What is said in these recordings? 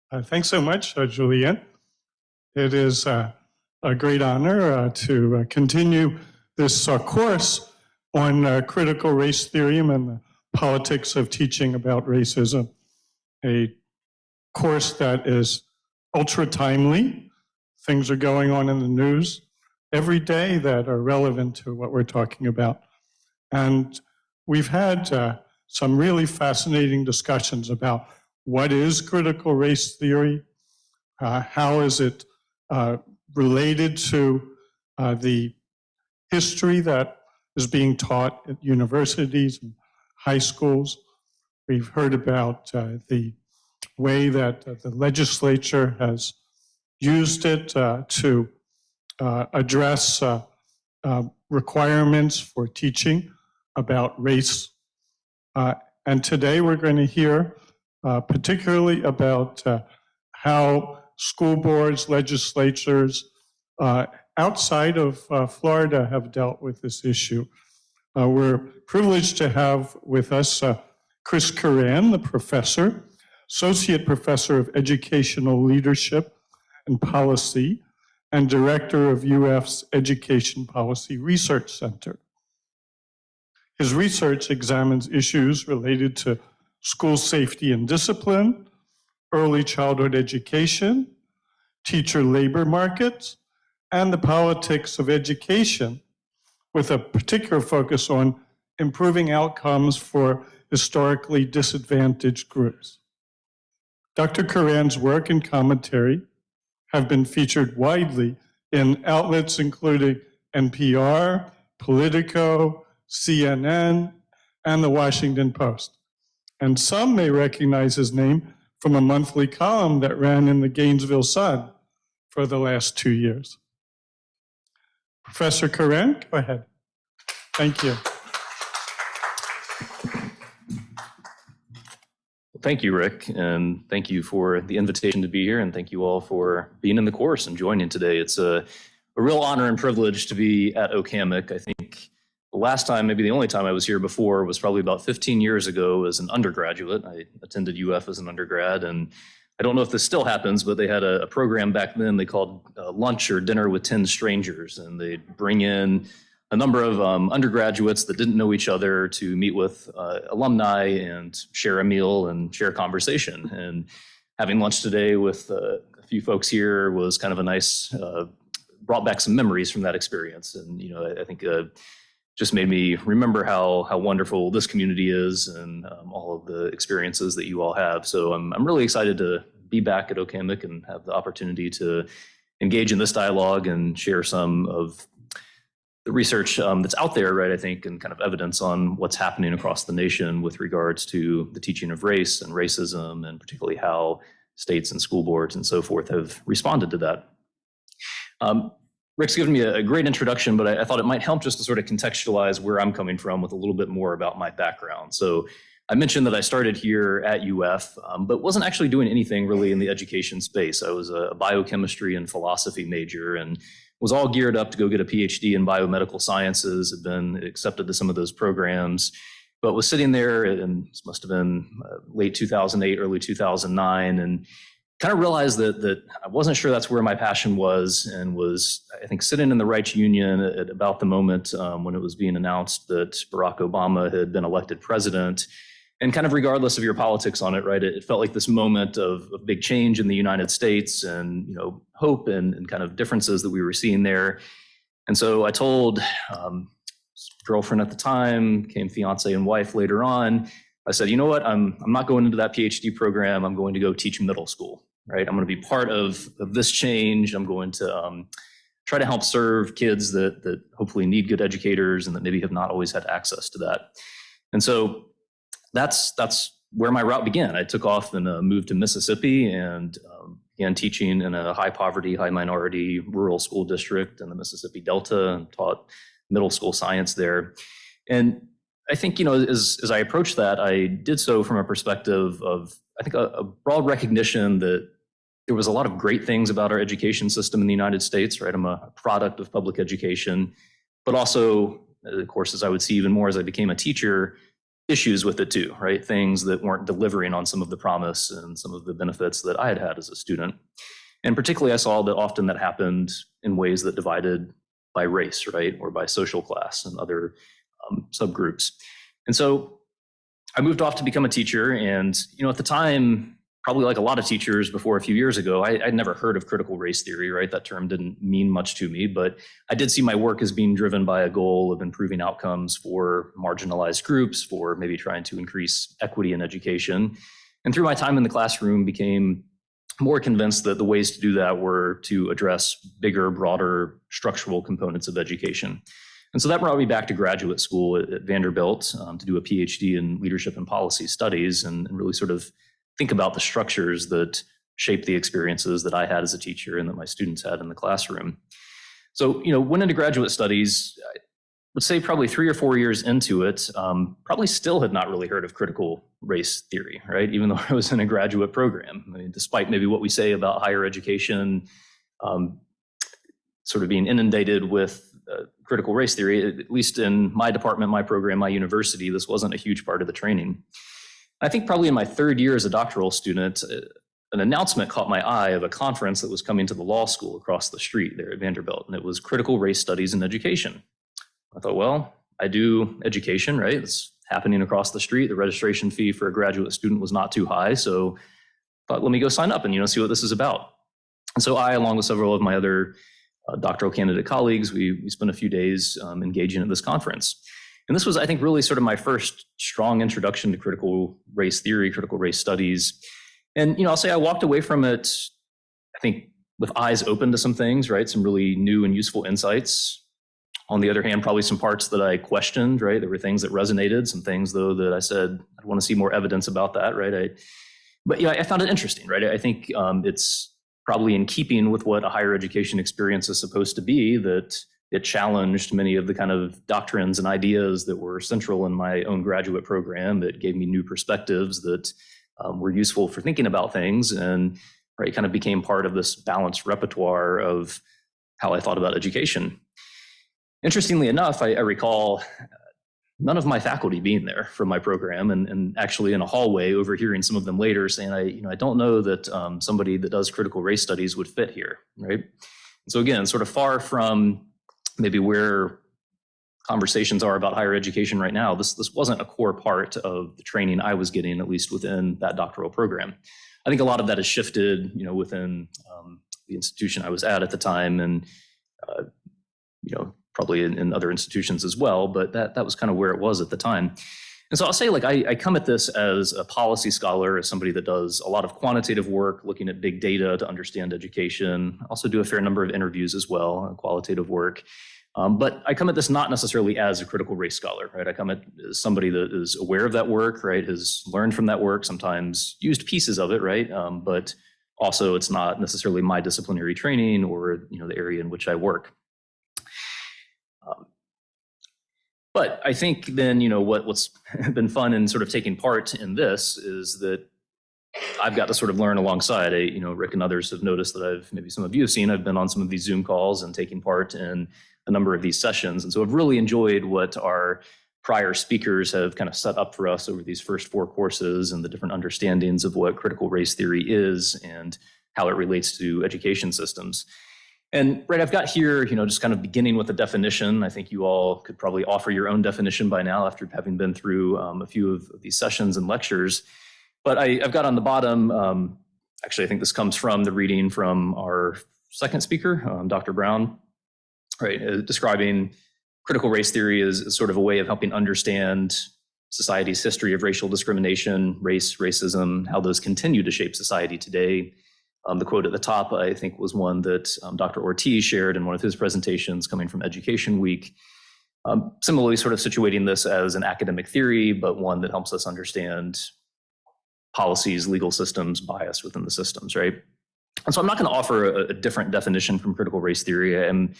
Thanks so much, Julianne. It is a great honor to continue this course on critical race theory and the politics of teaching about racism, a course that is ultra timely. Things are going on in the news every day that are relevant to what we're talking about. And we've had some really fascinating discussions about what is critical race theory, how is it related to the history that is being taught at universities and high schools. We've heard about the way that the legislature has used it to address requirements for teaching about race. And today we're going to hear particularly about how school boards, legislatures outside of Florida have dealt with this issue. We're privileged to have with us Chris Curran, the professor, Associate Professor of Educational Leadership and Policy, and Director of UF's Education Policy Research Center. His research examines issues related to school safety and discipline, early childhood education, teacher labor markets, and the politics of education, with a particular focus on improving outcomes for historically disadvantaged groups. Dr. Curran's work and commentary have been featured widely in outlets including NPR, Politico, CNN, and the Washington Post. And some may recognize his name from a monthly column that ran in the Gainesville Sun for the last 2 years. Professor Curran, go ahead. Thank you. Thank you, Rick, and thank you for the invitation to be here, and thank you all for being in the course and joining today. It's a real honor and privilege to be at OCAMIC. I think the last time, maybe the only time I was here before, was probably about 15 years ago as an undergraduate. I attended UF as an undergrad, and I don't know if this still happens, but they had a program back then they called Lunch or Dinner with 10 Strangers, and they'd bring in a number of undergraduates that didn't know each other to meet with alumni and share a meal and share conversation. And having lunch today with a few folks here was kind of a nice, brought back some memories from that experience. And, you know, I think just made me remember how wonderful this community is and all of the experiences that you all have. So I'm really excited to be back at OCAMIC and have the opportunity to engage in this dialogue and share some of the research that's out there, right, I think, and kind of evidence on what's happening across the nation with regards to the teaching of race and racism, and particularly how states and school boards and so forth have responded to that. Rick's given me a great introduction, but I thought it might help just to sort of contextualize where I'm coming from with a little bit more about my background. So I mentioned that I started here at UF, but wasn't actually doing anything really in the education space. I was a biochemistry and philosophy major and was all geared up to go get a PhD in biomedical sciences, had been accepted to some of those programs, but was sitting there, and this must have been late 2008, early 2009, and kind of realized that I wasn't sure that's where my passion was, and was, I think, sitting in the Rights Union at about the moment when it was being announced that Barack Obama had been elected president. And kind of regardless of your politics on it, right, it felt like this moment of big change in the United States and, you know, hope and kind of differences that we were seeing there. And so I told girlfriend at the time, became fiance and wife later on, I said, you know what, I'm not going into that PhD program. I'm going to go teach middle school, right? I'm going to be part of this change. I'm going to try to help serve kids that hopefully need good educators and that maybe have not always had access to that. And so that's where my route began. I took off and moved to Mississippi and began teaching in a high poverty, high minority rural school district in the Mississippi Delta, and taught middle school science there. And I think, you know, as I approached that, I did so from a perspective of, I think, a broad recognition that there was a lot of great things about our education system in the United States, right? I'm a product of public education, but also, of course, as I would see even more as I became a teacher, issues with it too, right? Things that weren't delivering on some of the promise and some of the benefits that I had had as a student. And particularly, I saw that often that happened in ways that divided by race, right? Or by social class and other subgroups. And so I moved off to become a teacher. And, at the time, probably like a lot of teachers before a few years ago, I'd never heard of critical race theory, right? That term didn't mean much to me, but I did see my work as being driven by a goal of improving outcomes for marginalized groups, for maybe trying to increase equity in education. And through my time in the classroom, became more convinced that the ways to do that were to address bigger, broader structural components of education. And so that brought me back to graduate school at Vanderbilt to do a PhD in leadership and policy studies and really sort of think about the structures that shape the experiences that I had as a teacher and that my students had in the classroom. So, went into graduate studies, let's say probably 3 or 4 years into it, probably still had not really heard of critical race theory, right? Even though I was in a graduate program. I mean, despite maybe what we say about higher education, sort of being inundated with critical race theory, at least in my department, my program, my university, this wasn't a huge part of the training. I think probably in my third year as a doctoral student, an announcement caught my eye of a conference that was coming to the law school across the street there at Vanderbilt, and it was Critical Race Studies in Education. I thought, well, I do education, right? It's happening across the street. The registration fee for a graduate student was not too high, so I thought, let me go sign up and see what this is about. And so I, along with several of my other doctoral candidate colleagues, we spent a few days engaging at this conference. And this was, I think, really sort of my first strong introduction to critical race theory, critical race studies. And, I'll say I walked away from it, I think, with eyes open to some things, right? Some really new and useful insights. On the other hand, probably some parts that I questioned, right? There were things that resonated, some things, though, that I said, I want to see more evidence about that, right? But I found it interesting, right? I think it's probably in keeping with what a higher education experience is supposed to be, that it challenged many of the kind of doctrines and ideas that were central in my own graduate program. It gave me new perspectives that were useful for thinking about things, and right, kind of became part of this balanced repertoire of how I thought about education. Interestingly enough, I recall none of my faculty being there from my program, and actually in a hallway overhearing some of them later saying, I don't know that somebody that does critical race studies would fit here, right? And so again, sort of far from maybe where conversations are about higher education right now, this wasn't a core part of the training I was getting, at least within that doctoral program. I think a lot of that has shifted, within the institution I was at the time, and probably in other institutions as well. But that was kind of where it was at the time. And so I'll say, I come at this as a policy scholar, as somebody that does a lot of quantitative work, looking at big data to understand education. I also do a fair number of interviews as well, qualitative work. But I come at this not necessarily as a critical race scholar, right? I come at as somebody that is aware of that work, right? Has learned from that work, sometimes used pieces of it, right? But also it's not necessarily my disciplinary training or, the area in which I work. But I think then, what's been fun in sort of taking part in this is that I've got to sort of learn alongside. Rick and others have noticed that maybe some of you have seen, I've been on some of these Zoom calls and taking part in a number of these sessions. And so I've really enjoyed what our prior speakers have kind of set up for us over these first 4 courses, and the different understandings of what critical race theory is and how it relates to education systems. And right, I've got here, just kind of beginning with a definition. I think you all could probably offer your own definition by now after having been through a few of these sessions and lectures. But I've got on the bottom, actually, I think this comes from the reading from our second speaker, Dr. Brown, right, describing critical race theory as sort of a way of helping understand society's history of racial discrimination, racism, how those continue to shape society today. The quote at the top, I think, was one that Dr. Ortiz shared in one of his presentations coming from Education Week. Similarly, sort of situating this as an academic theory, but one that helps us understand policies, legal systems, bias within the systems, right? And so I'm not going to offer a different definition from critical race theory. I'm,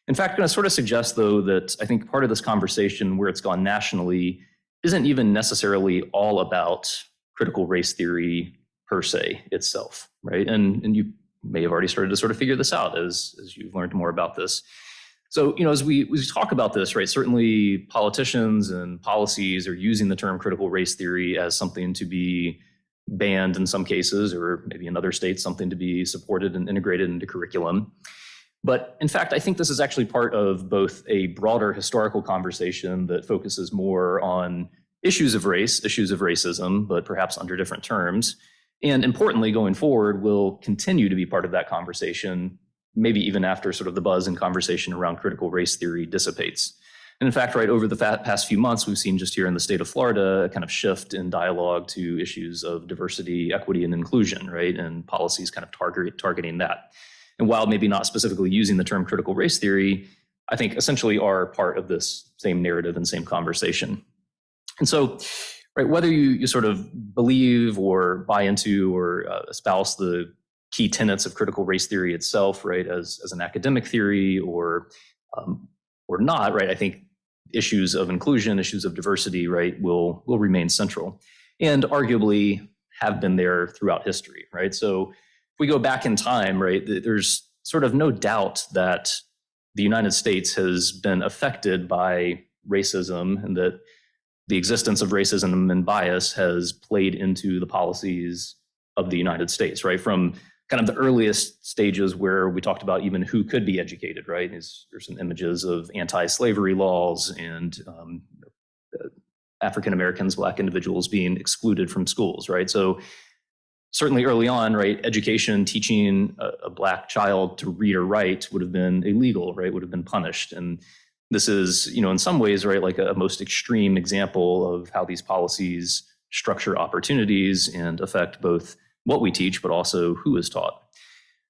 in fact, going to sort of suggest, though, that I think part of this conversation where it's gone nationally isn't even necessarily all about critical race theory per se itself, right? And you may have already started to sort of figure this out as you've learned more about this. So, as we talk about this, right, certainly politicians and policies are using the term critical race theory as something to be banned in some cases, or maybe in other states, something to be supported and integrated into curriculum. But in fact, I think this is actually part of both a broader historical conversation that focuses more on issues of race, issues of racism, but perhaps under different terms. And importantly, going forward, will continue to be part of that conversation, maybe even after sort of the buzz and conversation around critical race theory dissipates. And in fact, right over the past few months, we've seen just here in the state of Florida a kind of shift in dialogue to issues of diversity, equity, and inclusion, right? And policies kind of targeting that. And while maybe not specifically using the term critical race theory, I think essentially are part of this same narrative and same conversation. And so, right, whether you sort of believe or buy into or espouse the key tenets of critical race theory itself, right, as an academic theory or not, right, I think issues of inclusion, issues of diversity, right, will remain central and arguably have been there throughout history, right? So if we go back in time, right, there's sort of no doubt that the United States has been affected by racism and that the existence of racism and bias has played into the policies of the United States, right? From kind of the earliest stages where we talked about even who could be educated, right? There's some images of anti-slavery laws and African Americans, Black individuals being excluded from schools, right? So certainly early on, right, education, teaching a Black child to read or write would have been illegal, right? Would have been punished. And this is, in some ways, right, like a most extreme example of how these policies structure opportunities and affect both what we teach, but also who is taught,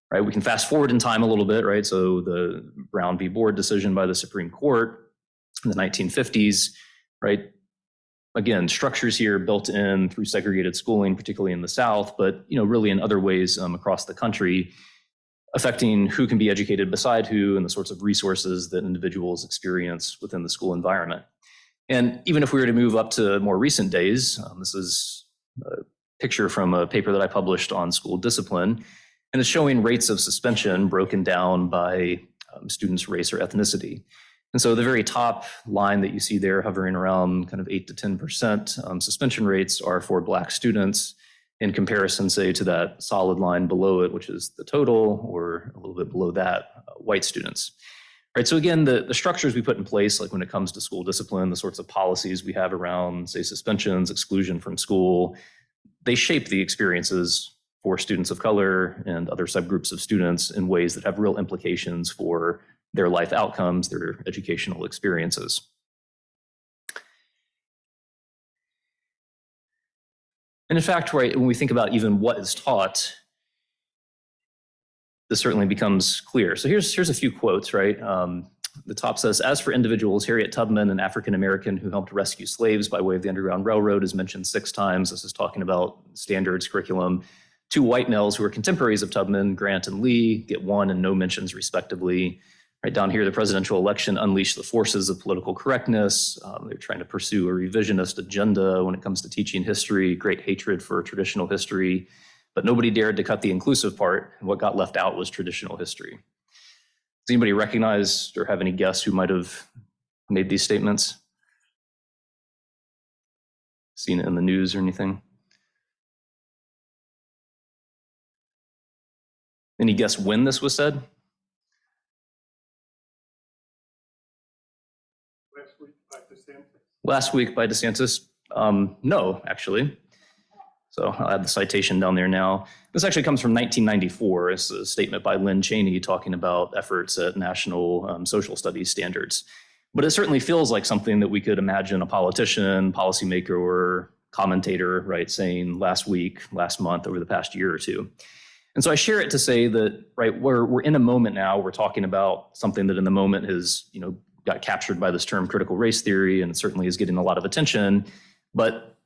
right? We can fast forward in time a little bit, right? So the Brown v. Board decision by the Supreme Court in the 1950s, right? Again, structures here built in through segregated schooling, particularly in the South, but really in other ways across the country, affecting who can be educated beside who and the sorts of resources that individuals experience within the school environment. And even if we were to move up to more recent days, this is a picture from a paper that I published on school discipline, and it's showing rates of suspension broken down by students' race or ethnicity. And so the very top line that you see there hovering around kind of 8 to 10% suspension rates are for Black students in comparison, say, to that solid line below it, which is the total, or a little bit below that, white students. Right, so again, the structures we put in place, like when it comes to school discipline, the sorts of policies we have around, say, suspensions, exclusion from school, they shape the experiences for students of color and other subgroups of students in ways that have real implications for their life outcomes, their educational experiences. And in fact, right, when we think about even what is taught, this certainly becomes clear. So here's a few quotes, right? The top says, as for individuals, Harriet Tubman, an African-American who helped rescue slaves by way of the Underground Railroad, is mentioned 6 times. This is talking about standards, curriculum. 2 white males who are contemporaries of Tubman, Grant and Lee, get 1 and no mentions respectively. Right down here, the presidential election unleashed the forces of political correctness. They're trying to pursue a revisionist agenda when it comes to teaching history, great hatred for traditional history, but nobody dared to cut the inclusive part, and what got left out was traditional history. Does anybody recognize or have any guess who might have made these statements? Seen it in the news or anything? Any guess when this was said? Last week by DeSantis? No, actually. So I'll add the citation down there now. This actually comes from 1994. It's a statement by Lynn Cheney talking about efforts at national social studies standards. But it certainly feels like something that we could imagine a politician, policymaker, or commentator, right, saying last week, last month, over the past year or two. And so I share it to say that, right, we're in a moment now. We're talking about something that in the moment has, got captured by this term critical race theory, and it certainly is getting a lot of attention. But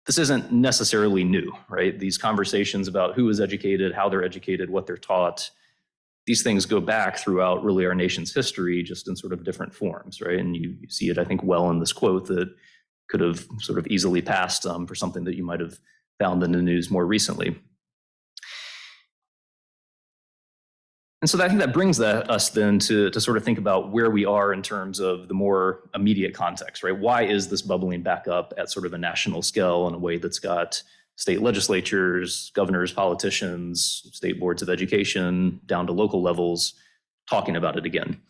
this isn't necessarily new, right? These conversations about who is educated, how they're educated, what they're taught, these things go back throughout really our nation's history, just in sort of different forms, right? And you see it, I think, well in this quote that could have sort of easily passed for something that you might have found in the news more recently. And so I think that brings us then to sort of think about where we are in terms of the more immediate context, right? Why is this bubbling back up at sort of a national scale in a way that's got state legislatures, governors, politicians, state boards of education, down to local levels talking about it again?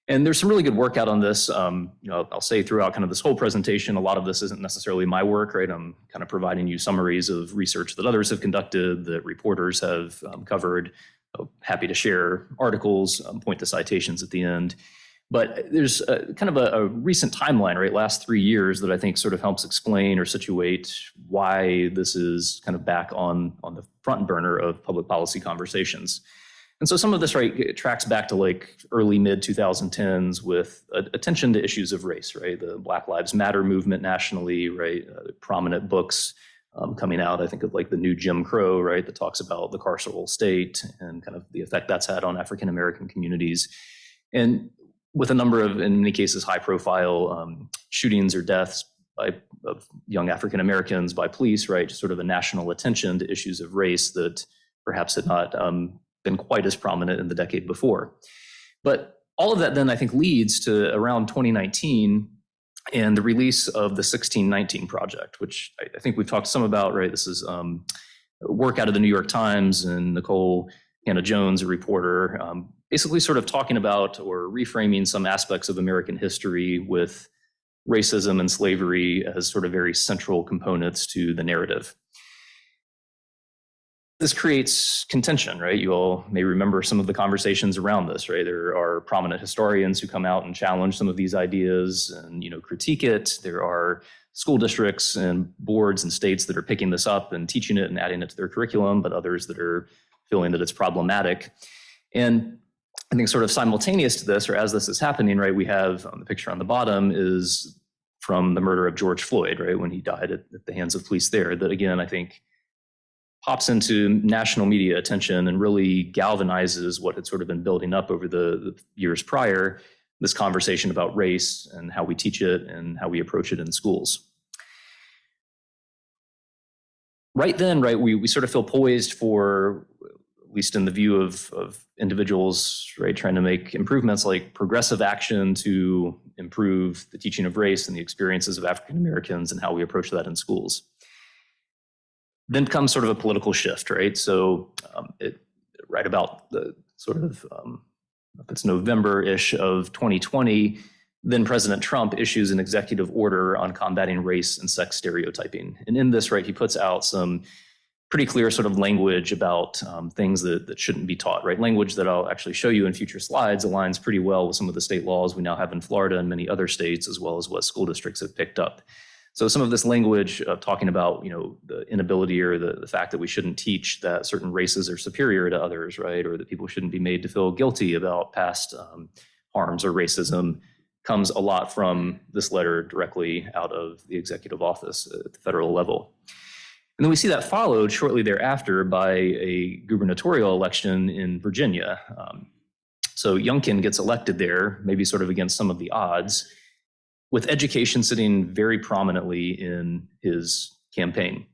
And there's some really good work out on this. I'll say throughout kind of this whole presentation, a lot of this isn't necessarily my work, right? I'm kind of providing you summaries of research that others have conducted, that reporters have covered. Happy to share articles, point to citations at the end. But there's kind of a recent timeline, right? Last 3 years that I think sort of helps explain or situate why this is kind of back on the front burner of public policy conversations. And so some of this, right, it tracks back to like early mid 2010s with attention to issues of race, right? The Black Lives Matter movement nationally, right? Prominent books coming out, I think of like the new Jim Crow, right? That talks about the carceral state and kind of the effect that's had on African American communities. And with a number of, in many cases, high profile shootings or deaths of young African Americans by police, right? Just sort of a national attention to issues of race that perhaps had not been quite as prominent in the decade before. But all of that then I think leads to around 2019 and the release of the 1619 Project, which I think we've talked some about, right? This is work out of the New York Times and Nicole Hannah-Jones, a reporter, basically sort of talking about or reframing some aspects of American history with racism and slavery as sort of very central components to the narrative. This creates contention, right? You all may remember some of the conversations around this, right? There are prominent historians who come out and challenge some of these ideas and, critique it. There are school districts and boards and states that are picking this up and teaching it and adding it to their curriculum, but others that are feeling that it's problematic. And I think sort of simultaneous to this, or as this is happening, right, we have the picture on the bottom is from the murder of George Floyd, right, when he died at the hands of police there, that again, I think pops into national media attention and really galvanizes what had sort of been building up over the years prior, this conversation about race and how we teach it and how we approach it in schools. Right then, right, we sort of feel poised for, at least in the view of individuals, right, trying to make improvements like progressive action to improve the teaching of race and the experiences of African Americans and how we approach that in schools. Then comes sort of a political shift, right? So right about the sort of, if it's November-ish of 2020, then President Trump issues an executive order on combating race and sex stereotyping. And in this, right, he puts out some pretty clear sort of language about things that shouldn't be taught, right? Language that I'll actually show you in future slides aligns pretty well with some of the state laws we now have in Florida and many other states, as well as what school districts have picked up. So some of this language talking about, the inability or the fact that we shouldn't teach that certain races are superior to others, right? Or that people shouldn't be made to feel guilty about past harms or racism comes a lot from this letter directly out of the executive office at the federal level. And then we see that followed shortly thereafter by a gubernatorial election in Virginia. So Youngkin gets elected there, maybe sort of against some of the odds, with education sitting very prominently in his campaign.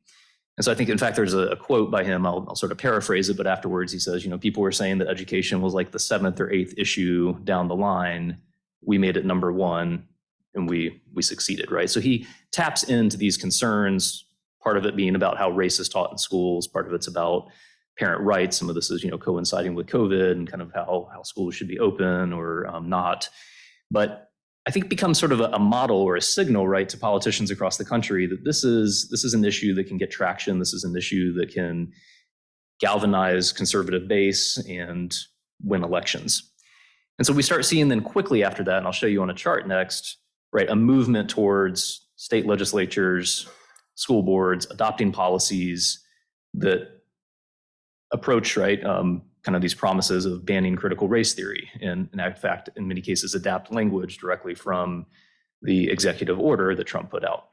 And so I think, in fact, there's a quote by him, I'll sort of paraphrase it, but afterwards he says, people were saying that education was like the 7th or 8th issue down the line. We made it number 1 and we succeeded, right? So he taps into these concerns, part of it being about how race is taught in schools, part of it's about parent rights. Some of this is, coinciding with COVID and kind of how schools should be open or not. But I think becomes sort of a model or a signal, right, to politicians across the country that this is an issue that can get traction. This is an issue that can galvanize conservative base and win elections. And so we start seeing then quickly after that, and I'll show you on a chart next, right, a movement towards state legislatures, school boards adopting policies that approach, right, kind of these promises of banning critical race theory, and in fact, in many cases, adapt language directly from the executive order that Trump put out.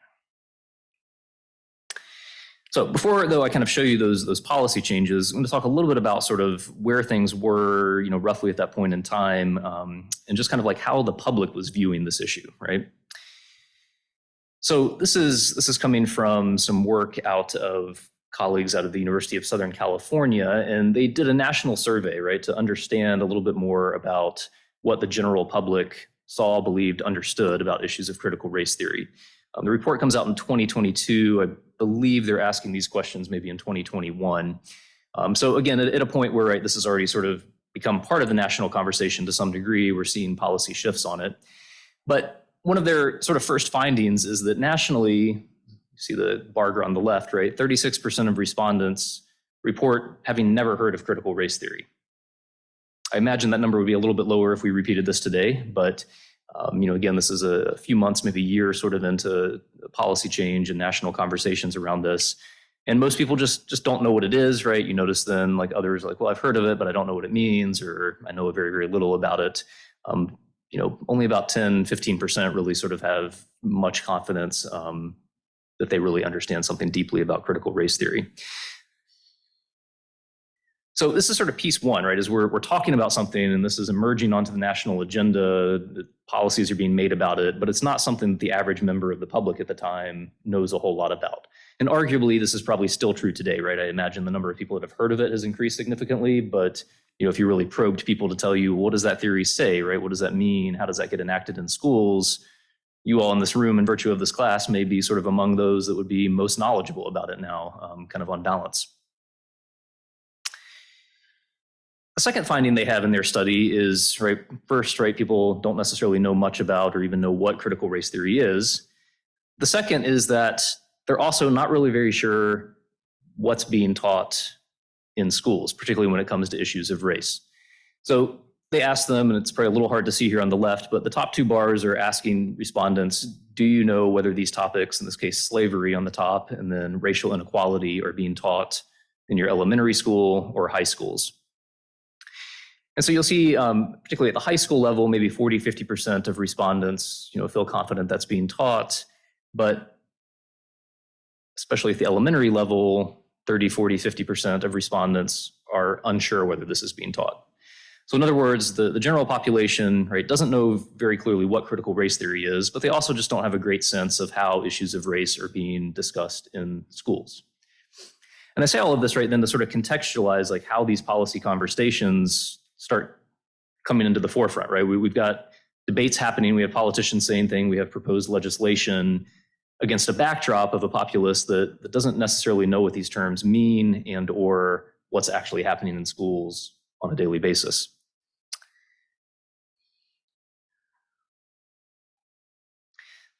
So before, though, I kind of show you those policy changes, I'm going to talk a little bit about sort of where things were, roughly at that point in time, and just kind of like how the public was viewing this issue, right? So this is coming from some work out of colleagues out of the University of Southern California, and they did a national survey, right, to understand a little bit more about what the general public saw, believed, understood about issues of critical race theory. The report comes out in 2022. I believe they're asking these questions maybe in 2021. So again, at a point where, right, this has already sort of become part of the national conversation to some degree, we're seeing policy shifts on it. But one of their sort of first findings is that nationally, you see the bar on the left, right, 36% of respondents report having never heard of critical race theory. I imagine that number would be a little bit lower if we repeated this today, but again, this is a few months, maybe a year sort of into policy change and national conversations around this. And most people just don't know what it is, right? You notice then like others like, well, I've heard of it, but I don't know what it means, or I know very, very little about it. Only about 10, 15% really sort of have much confidence that they really understand something deeply about critical race theory. So this is sort of piece one, right? Is we're talking about something and this is emerging onto the national agenda, the policies are being made about it, but it's not something that the average member of the public at the time knows a whole lot about. And arguably, this is probably still true today, right? I imagine the number of people that have heard of it has increased significantly, but if you really probed people to tell you, what does that theory say, right? What does that mean? How does that get enacted in schools? You all in this room, in virtue of this class, may be sort of among those that would be most knowledgeable about it now, kind of on balance. The second finding they have in their study is, right, first, right, people don't necessarily know much about or even know what critical race theory is. The second is that they're also not really very sure what's being taught in schools, particularly when it comes to issues of race. So they asked them, and it's probably a little hard to see here on the left, but the top two bars are asking respondents, do you know whether these topics, in this case slavery on the top, and then racial inequality, are being taught in your elementary school or high schools? And so you'll see, particularly at the high school level, maybe 40, 50% of respondents, feel confident that's being taught, but especially at the elementary level, 30, 40, 50% of respondents are unsure whether this is being taught. So in other words, the general population, right, doesn't know very clearly what critical race theory is, but they also just don't have a great sense of how issues of race are being discussed in schools. And I say all of this, right, then to sort of contextualize like how these policy conversations start coming into the forefront, right? We've got debates happening, we have politicians saying things, we have proposed legislation against a backdrop of a populace that doesn't necessarily know what these terms mean and or what's actually happening in schools on a daily basis.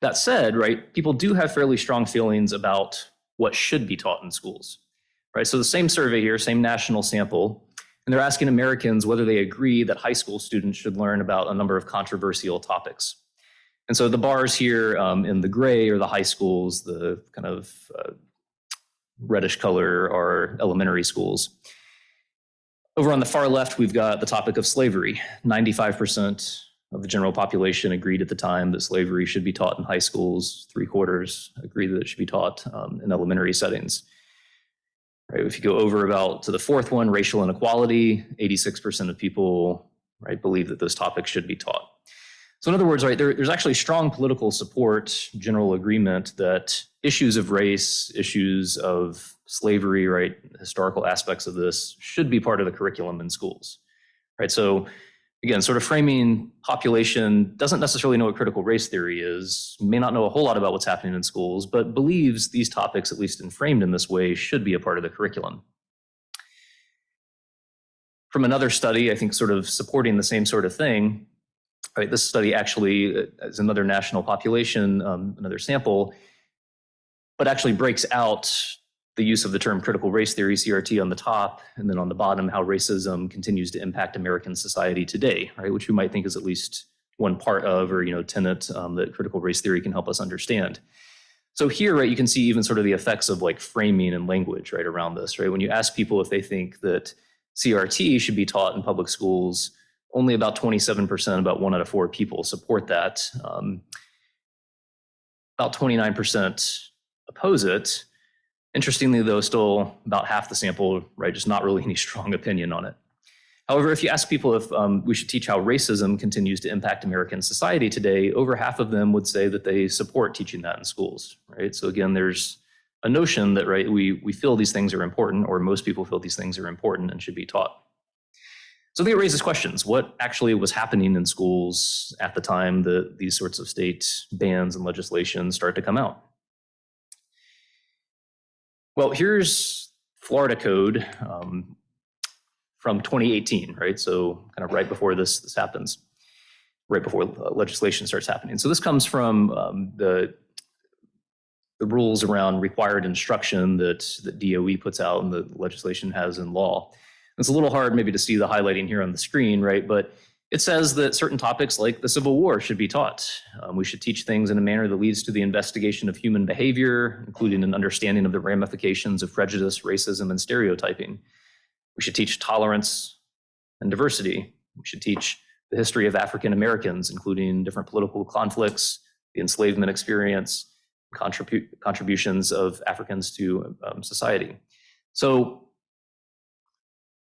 That said, right, people do have fairly strong feelings about what should be taught in schools, right? So the same survey here, same national sample, and they're asking Americans whether they agree that high school students should learn about a number of controversial topics. And so the bars here in the gray are the high schools, the kind of reddish color are elementary schools. Over on the far left, we've got the topic of slavery. 95% of the general population agreed at the time that slavery should be taught in high schools. 3/4 agreed that it should be taught in elementary settings. Right, if you go over about to the fourth one, racial inequality, 86% of people, right, believe that those topics should be taught. So in other words, right, there's actually strong political support, general agreement that issues of race, issues of slavery, right, historical aspects of this should be part of the curriculum in schools, right? So again, sort of framing population doesn't necessarily know what critical race theory is, may not know a whole lot about what's happening in schools, but believes these topics, at least framed in this way, should be a part of the curriculum. From another study, I think sort of supporting the same sort of thing, right, this study actually is another national population, another sample, but actually breaks out the use of the term critical race theory, CRT, on the top, and then on the bottom, how racism continues to impact American society today, right? Which we might think is at least one part of, or tenet that critical race theory can help us understand. So here, right, you can see even sort of the effects of like framing and language, right, around this, right? When you ask people if they think that CRT should be taught in public schools, only about 27%, about 1 out of 4 people support that. About 29% oppose it. Interestingly, though, still about half the sample, right, just not really any strong opinion on it. However, if you ask people if we should teach how racism continues to impact American society today, over half of them would say that they support teaching that in schools, right? So again, there's a notion that, right, we feel these things are important, or most people feel these things are important and should be taught. So I think it raises questions. What actually was happening in schools at the time that these sorts of state bans and legislation start to come out? Well, here's Florida code from 2018, right? So kind of right before this happens, right before legislation starts happening. So this comes from the rules around required instruction that DOE puts out and the legislation has in law. It's a little hard maybe to see the highlighting here on the screen, right? But it says that certain topics like the Civil War should be taught. We should teach things in a manner that leads to the investigation of human behavior, including an understanding of the ramifications of prejudice, racism, and stereotyping. We should teach tolerance and diversity. We should teach the history of African Americans, including different political conflicts, the enslavement experience, contributions of Africans to society. So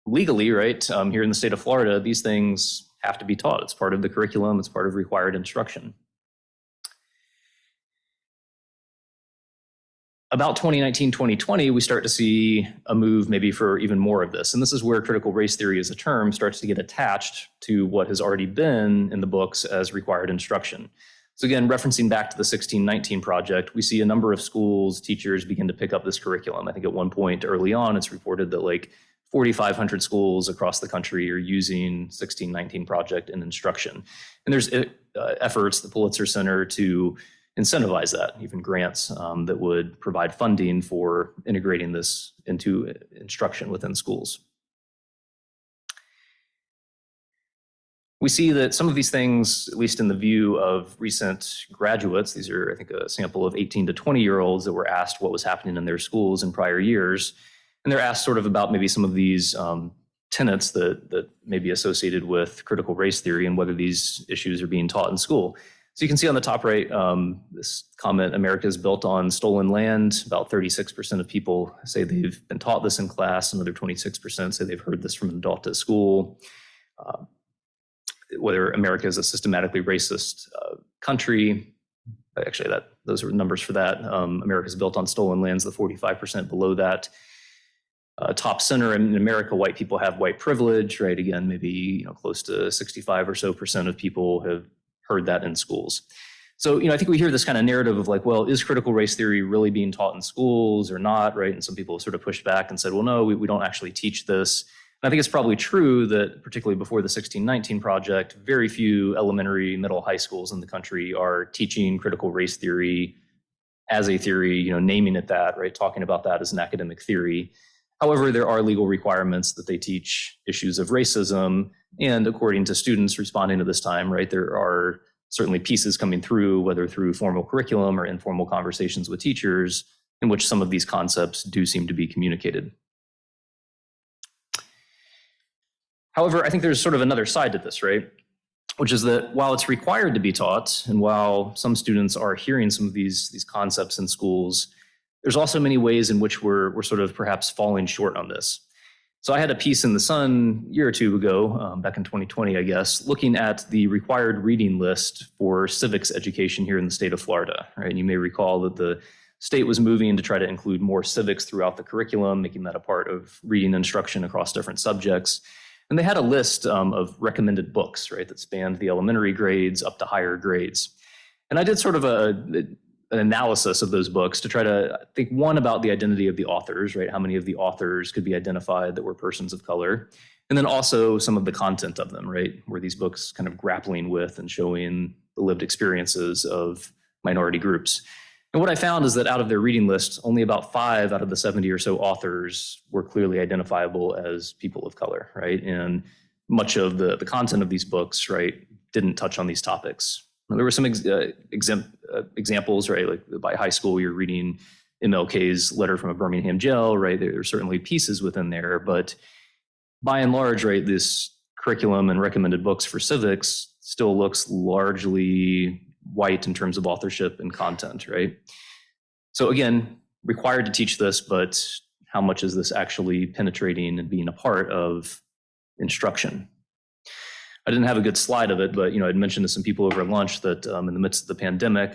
legally, right, here in the state of Florida, these things have to be taught. It's part of the curriculum. It's part of required instruction. About 2019, 2020, we start to see a move maybe for even more of this. And this is where critical race theory as a term starts to get attached to what has already been in the books as required instruction. So again, referencing back to the 1619 project, we see a number of schools, teachers begin to pick up this curriculum. I think at one point early on, it's reported that like 4,500 schools across the country are using 1619 project in instruction. And there's efforts, the Pulitzer Center, to incentivize that, even grants that would provide funding for integrating this into instruction within schools. We see that some of these things, at least in the view of recent graduates, these are, I think, a sample of 18 to 20-year-olds that were asked what was happening in their schools in prior years. And they're asked sort of about maybe some of these tenets that may be associated with critical race theory and whether these issues are being taught in school. So you can see on the top right, this comment, America is built on stolen land. About 36% of people say they've been taught this in class. Another 26% say they've heard this from an adult at school. Whether America is a systematically racist country. Actually, those are numbers for that. America is built on stolen lands, the 45% below that. Top center in America, white people have white privilege, right? Again, maybe close to 65 or so % of people have heard that in schools. So, I think we hear this kind of narrative of like, well, is critical race theory really being taught in schools or not, right? And some people have sort of pushed back and said, well, no, we don't actually teach this. And I think it's probably true that particularly before the 1619 project, very few elementary, middle, high schools in the country are teaching critical race theory as a theory, naming it that, right? Talking about that as an academic theory. However, there are legal requirements that they teach issues of racism. And according to students responding to this time, right, there are certainly pieces coming through, whether through formal curriculum or informal conversations with teachers, in which some of these concepts do seem to be communicated. However, I think there's sort of another side to this, right? Which is that while it's required to be taught, and while some students are hearing some of these concepts in schools, there's also many ways in which we're sort of perhaps falling short on this. So I had a piece in The Sun a year or two ago, back in 2020, I guess, looking at the required reading list for civics education here in the state of Florida, right? And you may recall that the state was moving to try to include more civics throughout the curriculum, making that a part of reading instruction across different subjects. And they had a list of recommended books, right, that spanned the elementary grades up to higher grades. And I did sort of an analysis of those books to try to think, one, about the identity of the authors, right? How many of the authors could be identified that were persons of color? And then also some of the content of them, right? Were these books kind of grappling with and showing the lived experiences of minority groups? And what I found is that out of their reading list, only about 5 out of the 70 or so authors were clearly identifiable as people of color, right? And much of the content of these books, right, didn't touch on these topics. There were some examples, right? Like by high school, you're reading MLK's letter from a Birmingham jail, right? There are certainly pieces within there, but by and large, right, this curriculum and recommended books for civics still looks largely white in terms of authorship and content, right? So again, required to teach this, but how much is this actually penetrating and being a part of instruction? I didn't have a good slide of it, but I'd mentioned to some people over lunch that in the midst of the pandemic,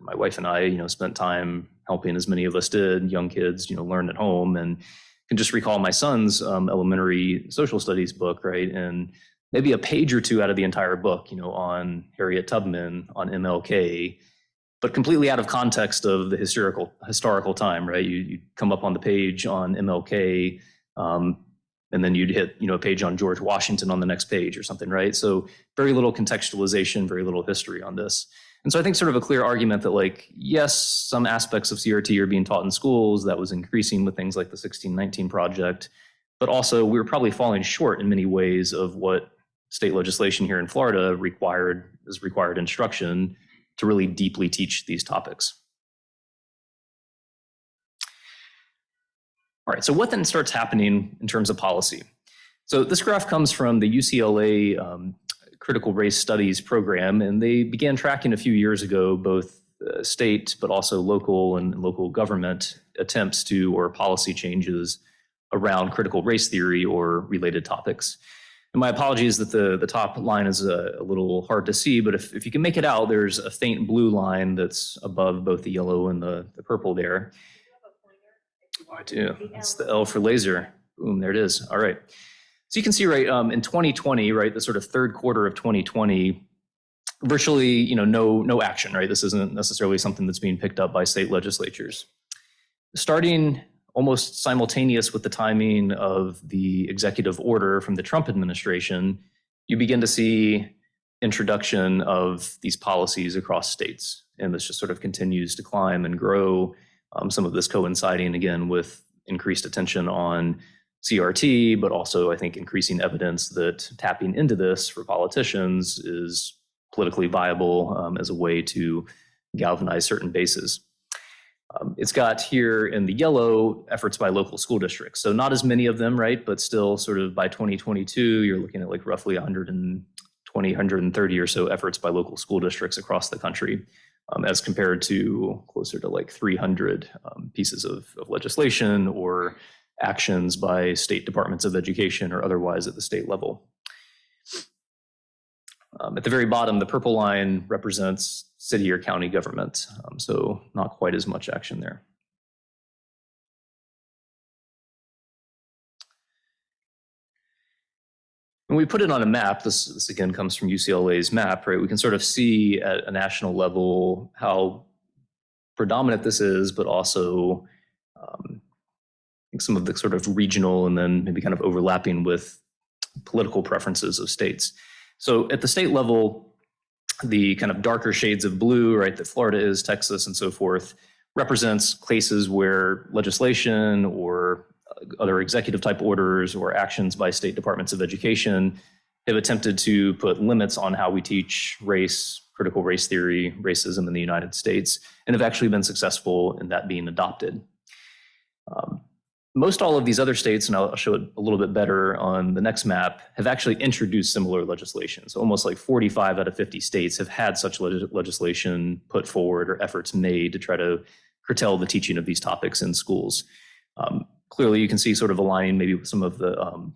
my wife and I, spent time helping, as many of us did, young kids, learn at home. And I can just recall my son's elementary social studies book, right? And maybe a page or two out of the entire book, on Harriet Tubman, on MLK, but completely out of context of the historical time, right? You come up on the page on MLK, and then you'd hit, a page on George Washington on the next page or something, right? So very little contextualization, very little history on this. And so I think sort of a clear argument that, like, yes, some aspects of CRT are being taught in schools. That was increasing with things like the 1619 Project, but also we were probably falling short in many ways of what state legislation here in Florida required instruction to really deeply teach these topics. All right, so what then starts happening in terms of policy? So this graph comes from the UCLA Critical Race Studies program, and they began tracking a few years ago both state but also local and local government attempts to, or policy changes around critical race theory or related topics. And my apologies that the top line is a little hard to see, but if you can make it out, there's a faint blue line that's above both the yellow and the purple there. Oh, I do. It's the L for laser. Boom, there it is. All right. So you can see, right, in 2020, right, the sort of third quarter of 2020, virtually, no action, right? This isn't necessarily something that's being picked up by state legislatures. Starting almost simultaneous with the timing of the executive order from the Trump administration, you begin to see introduction of these policies across states. And this just sort of continues to climb and grow. Some of this coinciding, again, with increased attention on CRT, but also, I think, increasing evidence that tapping into this for politicians is politically viable as a way to galvanize certain bases. It's got here in the yellow efforts by local school districts. So not as many of them, right? But still sort of by 2022, you're looking at like roughly 120, 130 or so efforts by local school districts across the country, as compared to closer to like 300 pieces of legislation or actions by state departments of education or otherwise at the state level. At the very bottom, the purple line represents city or county government, so not quite as much action there. When we put it on a map, this again comes from UCLA's map, right? We can sort of see at a national level how predominant this is, but also I think some of the sort of regional and then maybe kind of overlapping with political preferences of states. So at the state level, the kind of darker shades of blue, right, that Florida is, Texas, and so forth, represents places where legislation or other executive type orders or actions by state departments of education have attempted to put limits on how we teach race, critical race theory, racism in the United States, and have actually been successful in that being adopted. Most all of these other states, and I'll show it a little bit better on the next map, have actually introduced similar legislation. So almost like 45 out of 50 states have had such legislation put forward or efforts made to try to curtail the teaching of these topics in schools. Clearly, you can see sort of aligning maybe with some of the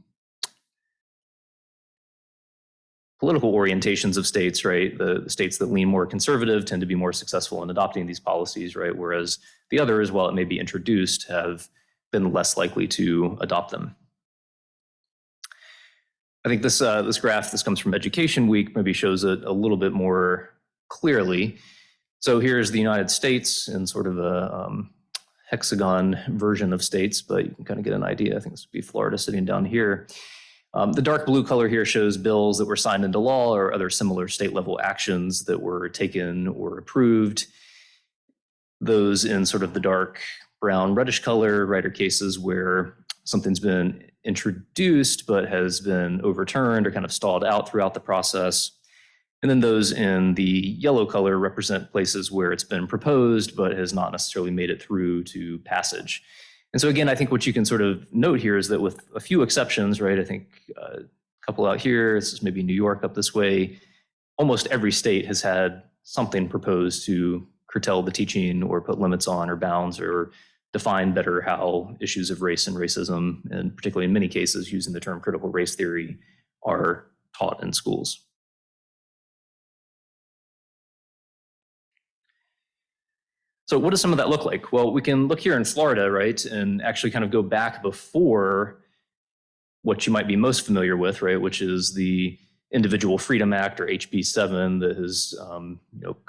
political orientations of states, right? The states that lean more conservative tend to be more successful in adopting these policies, right? Whereas the others, while it may be introduced, have been less likely to adopt them. I think this graph, this comes from Education Week, maybe shows it a little bit more clearly. So here's the United States in sort of a hexagon version of states, but you can kind of get an idea. I think this would be Florida sitting down here. The dark blue color here shows bills that were signed into law or other similar state level actions that were taken or approved. Those in sort of the dark brown reddish color, right, are cases where something's been introduced but has been overturned or kind of stalled out throughout the process. And then those in the yellow color represent places where it's been proposed but has not necessarily made it through to passage. And so again, I think what you can sort of note here is that with a few exceptions, right, I think a couple out here, this is maybe New York up this way, almost every state has had something proposed to curtail the teaching or put limits on or bounds or define better how issues of race and racism, and particularly in many cases using the term critical race theory, are taught in schools. So what does some of that look like? Well, we can look here in Florida, right, and actually kind of go back before what you might be most familiar with, right, which is the Individual Freedom Act, or HB 7, that is kind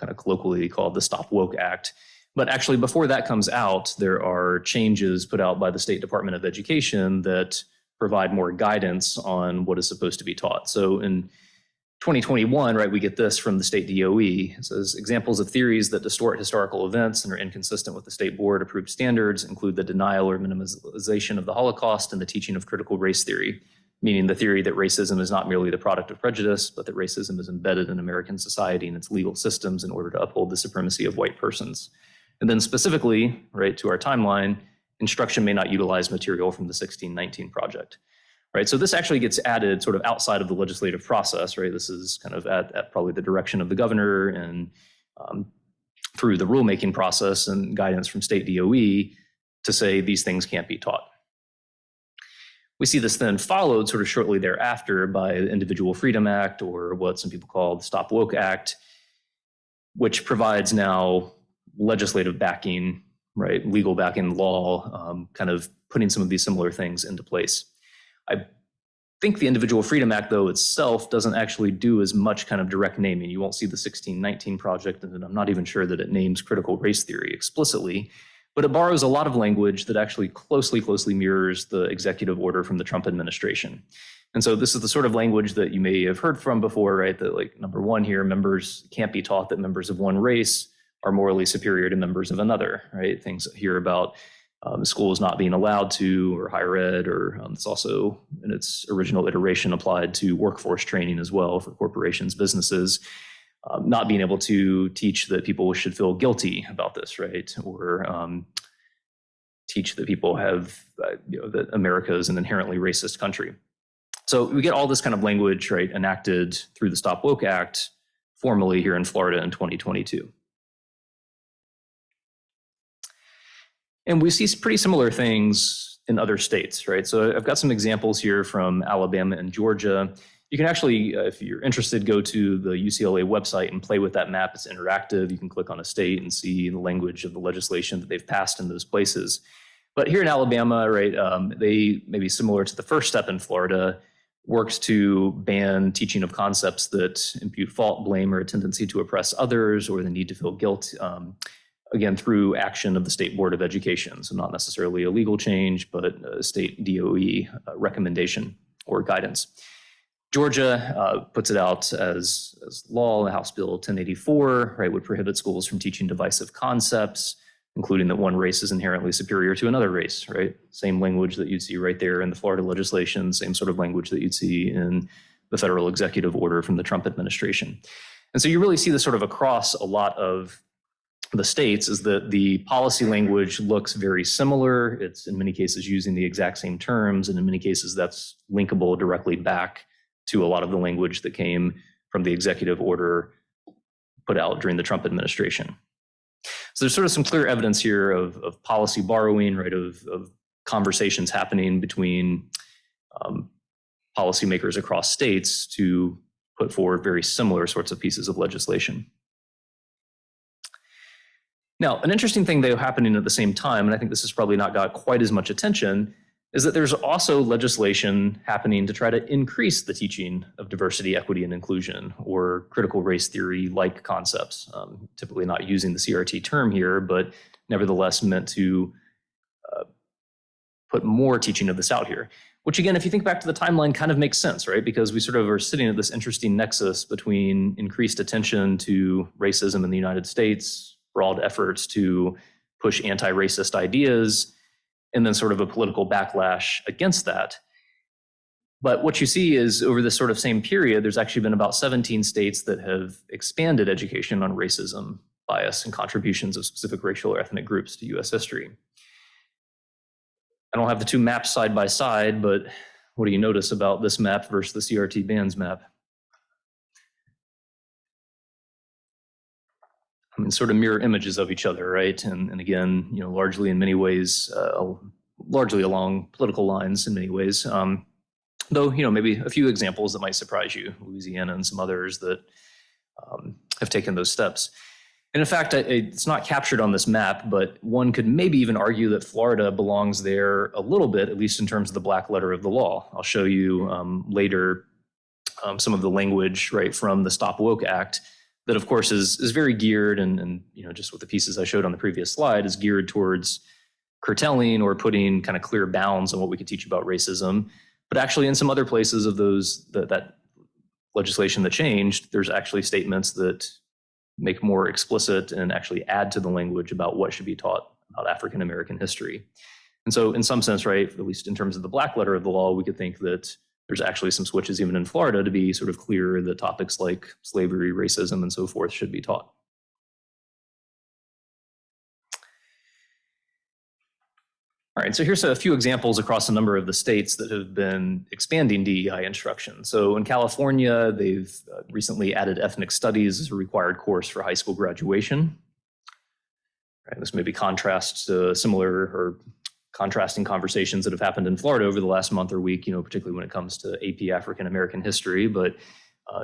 of colloquially called the Stop Woke Act. But actually, before that comes out, there are changes put out by the State Department of Education that provide more guidance on what is supposed to be taught. So in 2021, right, we get this from the state DOE. It says examples of theories that distort historical events and are inconsistent with the state board approved standards include the denial or minimization of the Holocaust and the teaching of critical race theory, meaning the theory that racism is not merely the product of prejudice, but that racism is embedded in American society and its legal systems in order to uphold the supremacy of white persons. And then specifically, right, to our timeline, instruction may not utilize material from the 1619 project. Right, so this actually gets added sort of outside of the legislative process, right? This is kind of at probably the direction of the governor and through the rulemaking process and guidance from state DOE to say these things can't be taught. We see this then followed sort of shortly thereafter by the Individual Freedom Act, or what some people call the Stop Woke Act, which provides now legislative backing, right, legal backing law, kind of putting some of these similar things into place. I think the Individual Freedom Act, though, itself doesn't actually do as much kind of direct naming. You won't see the 1619 project, and I'm not even sure that it names critical race theory explicitly, but it borrows a lot of language that actually closely mirrors the executive order from the Trump administration. And so this is the sort of language that you may have heard from before, right? That, like, number one here, members can't be taught that members of one race are morally superior to members of another, right? Things here about schools not being allowed to, or higher ed, or it's also in its original iteration applied to workforce training as well for corporations, businesses, not being able to teach that people should feel guilty about this, right? Or teach that people have, that America is an inherently racist country. So we get all this kind of language, right, enacted through the Stop Woke Act formally here in Florida in 2022. And we see pretty similar things in other states, right? So I've got some examples here from Alabama and Georgia. You can actually, if you're interested, go to the UCLA website and play with that map. It's interactive. You can click on a state and see the language of the legislation that they've passed in those places. But here in Alabama, right, they, maybe similar to the first step in Florida, worked to ban teaching of concepts that impute fault, blame, or a tendency to oppress others, or the need to feel guilt, again, through action of the State Board of Education. So not necessarily a legal change, but a state DOE recommendation or guidance. Georgia puts it out as law. The House Bill 1084, right, would prohibit schools from teaching divisive concepts, including that one race is inherently superior to another race, right? Same language that you'd see right there in the Florida legislation, same sort of language that you'd see in the federal executive order from the Trump administration. And so you really see this sort of across a lot of the states, is that the policy language looks very similar. It's in many cases using the exact same terms, and in many cases that's linkable directly back to a lot of the language that came from the executive order put out during the Trump administration. So there's sort of some clear evidence here of policy borrowing, right, of conversations happening between policymakers across states to put forward very similar sorts of pieces of legislation. Now, an interesting thing though happening at the same time, and I think this has probably not got quite as much attention, is that there's also legislation happening to try to increase the teaching of diversity, equity, and inclusion, or critical race theory-like concepts, typically not using the CRT term here, but nevertheless meant to put more teaching of this out here. Which again, if you think back to the timeline, kind of makes sense, right? Because we sort of are sitting at this interesting nexus between increased attention to racism in the United States, broad efforts to push anti-racist ideas, and then sort of a political backlash against that. But what you see is over this sort of same period, there's actually been about 17 states that have expanded education on racism, bias, and contributions of specific racial or ethnic groups to US history. I don't have the two maps side by side, but what do you notice about this map versus the CRT bans map? I mean, sort of mirror images of each other, right? And again, you know, largely in many ways, largely along political lines in many ways. Though, you know, maybe a few examples that might surprise you, Louisiana and some others that have taken those steps. And in fact, it's not captured on this map, but one could maybe even argue that Florida belongs there a little bit, at least in terms of the black letter of the law. I'll show you later some of the language right from the Stop Woke Act that, of course, is very geared and just with the pieces I showed on the previous slide, is geared towards curtailing or putting kind of clear bounds on what we could teach about racism. But actually, in some other places of that legislation that changed, there's actually statements that make more explicit and actually add to the language about what should be taught about African American history. And so in some sense, right, at least in terms of the black letter of the law, we could think that there's actually some switches even in Florida to be sort of clear that topics like slavery, racism, and so forth should be taught. All right, so here's a few examples across a number of the states that have been expanding DEI instruction. So in California, they've recently added ethnic studies as a required course for high school graduation. Right, this maybe contrasts to similar or contrasting conversations that have happened in Florida over the last month or week, particularly when it comes to AP African American history, but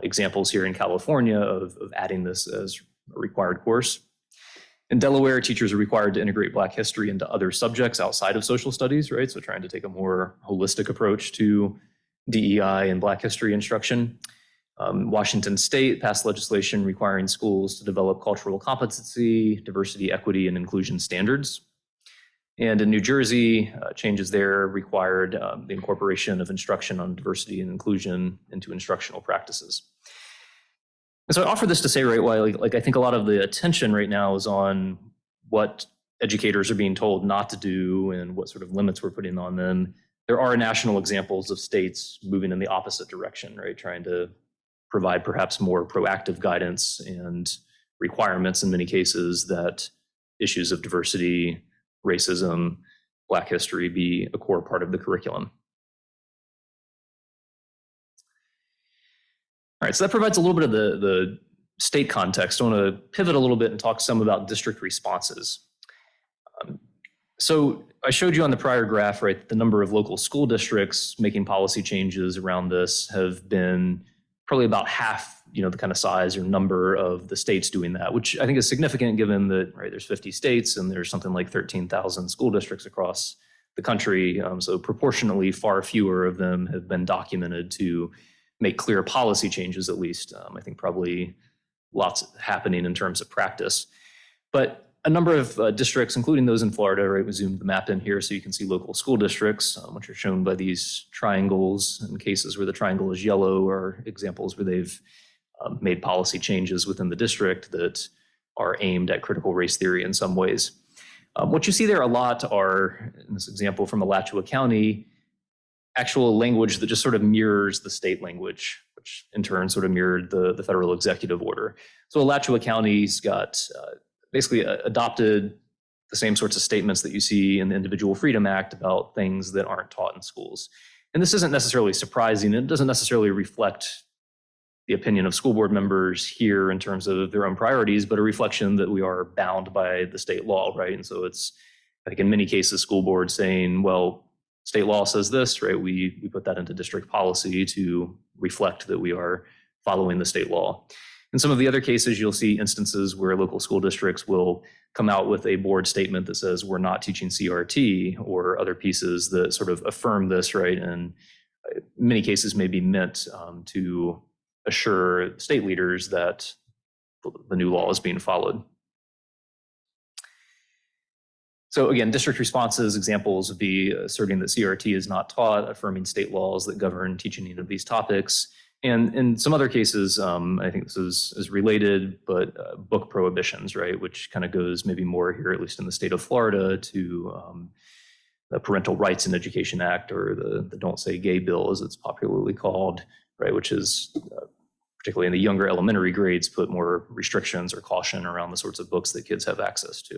examples here in California of adding this as a required course. In Delaware, teachers are required to integrate Black history into other subjects outside of social studies, right? So trying to take a more holistic approach to DEI and Black history instruction. Washington State passed legislation requiring schools to develop cultural competency, diversity, equity, and inclusion standards. And in New Jersey, changes there required the incorporation of instruction on diversity and inclusion into instructional practices. And so I offer this to say, right, why I think a lot of the attention right now is on what educators are being told not to do and what sort of limits we're putting on them. There are national examples of states moving in the opposite direction, right, trying to provide perhaps more proactive guidance and requirements in many cases that issues of diversity, racism, Black history be a core part of the curriculum. All right, so that provides a little bit of the state context. I want to pivot a little bit and talk some about district responses. So I showed you on the prior graph, right, the number of local school districts making policy changes around this have been probably about half, the kind of size or number of the states doing that, which I think is significant given that, right, there's 50 states and there's something like 13,000 school districts across the country. So proportionately far fewer of them have been documented to make clear policy changes, at least. I think probably lots happening in terms of practice. But a number of districts, including those in Florida, right, we zoomed the map in here so you can see local school districts, which are shown by these triangles. In cases where the triangle is yellow are examples where they've made policy changes within the district that are aimed at critical race theory in some ways. What you see there a lot are, in this example from Alachua County, actual language that just sort of mirrors the state language, which in turn sort of mirrored the federal executive order. So Alachua County's got basically adopted the same sorts of statements that you see in the Individual Freedom Act about things that aren't taught in schools. And this isn't necessarily surprising. It doesn't necessarily reflect the opinion of school board members here in terms of their own priorities, but a reflection that we are bound by the state law, right? And so it's, I think in many cases, school boards saying, well, state law says this, right? We put that into district policy to reflect that we are following the state law. In some of the other cases, you'll see instances where local school districts will come out with a board statement that says we're not teaching CRT or other pieces that sort of affirm this, right? And in many cases may be meant to assure state leaders that the new law is being followed. So again, district responses examples would be asserting that CRT is not taught, affirming state laws that govern teaching of these topics. And in some other cases, I think this is related, but book prohibitions, right, which kind of goes maybe more here, at least in the state of Florida, to the Parental Rights and Education Act, or the Don't Say Gay bill, as it's popularly called, right, which is particularly in the younger elementary grades, put more restrictions or caution around the sorts of books that kids have access to.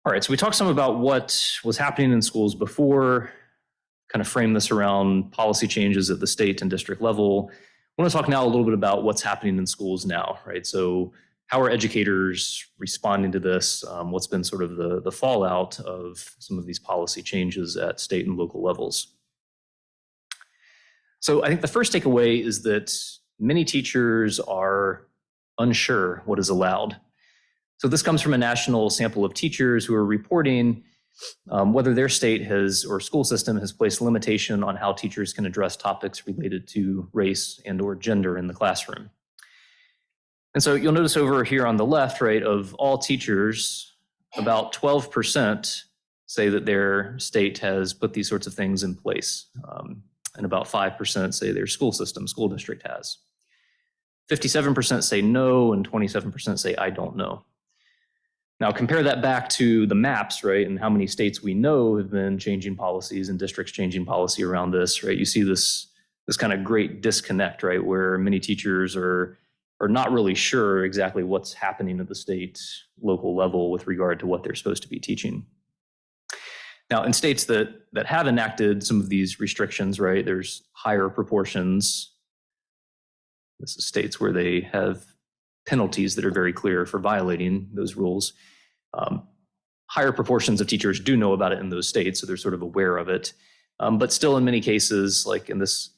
All right, so we talked some about what was happening in schools before, kind of frame this around policy changes at the state and district level. I want to talk now a little bit about what's happening in schools now, right? So how are educators responding to this? What's been sort of the fallout of some of these policy changes at state and local levels? So I think the first takeaway is that many teachers are unsure what is allowed. So this comes from a national sample of teachers who are reporting whether their state has or school system has placed limitation on how teachers can address topics related to race and or gender in the classroom. And so you'll notice over here on the left, right, of all teachers, about 12% say that their state has put these sorts of things in place. And about 5% say their school system, school district has. 57% say no, and 27% say I don't know. Now compare that back to the maps, right, and how many states we know have been changing policies and districts changing policy around this, right? You see this kind of great disconnect, right, where many teachers are not really sure exactly what's happening at the state, local level with regard to what they're supposed to be teaching. Now, in states that have enacted some of these restrictions, right, there's higher proportions. This is states where they have penalties that are very clear for violating those rules. Higher proportions of teachers do know about it in those states, so they're sort of aware of it. But still, in many cases, like in this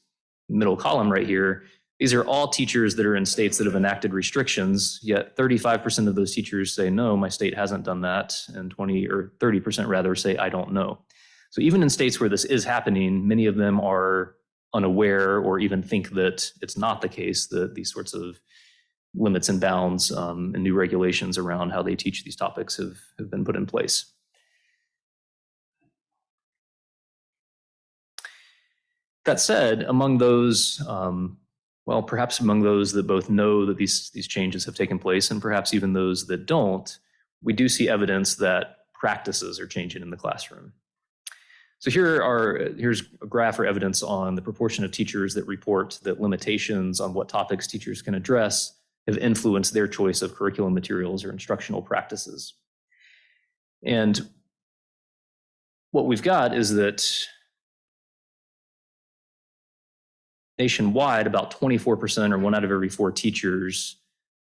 middle column right here, these are all teachers that are in states that have enacted restrictions, yet 35% of those teachers say, no, my state hasn't done that, and 20 or 30% rather say, I don't know. So even in states where this is happening, many of them are unaware or even think that it's not the case, that these sorts of limits and bounds and new regulations around how they teach these topics have been put in place. That said, among those, well, perhaps among those that both know that these changes have taken place and perhaps even those that don't, we do see evidence that practices are changing in the classroom. So here's a graph or evidence on the proportion of teachers that report that limitations on what topics teachers can address have influenced their choice of curriculum materials or instructional practices. And what we've got is that nationwide, about 24% or 1 out of every 4 teachers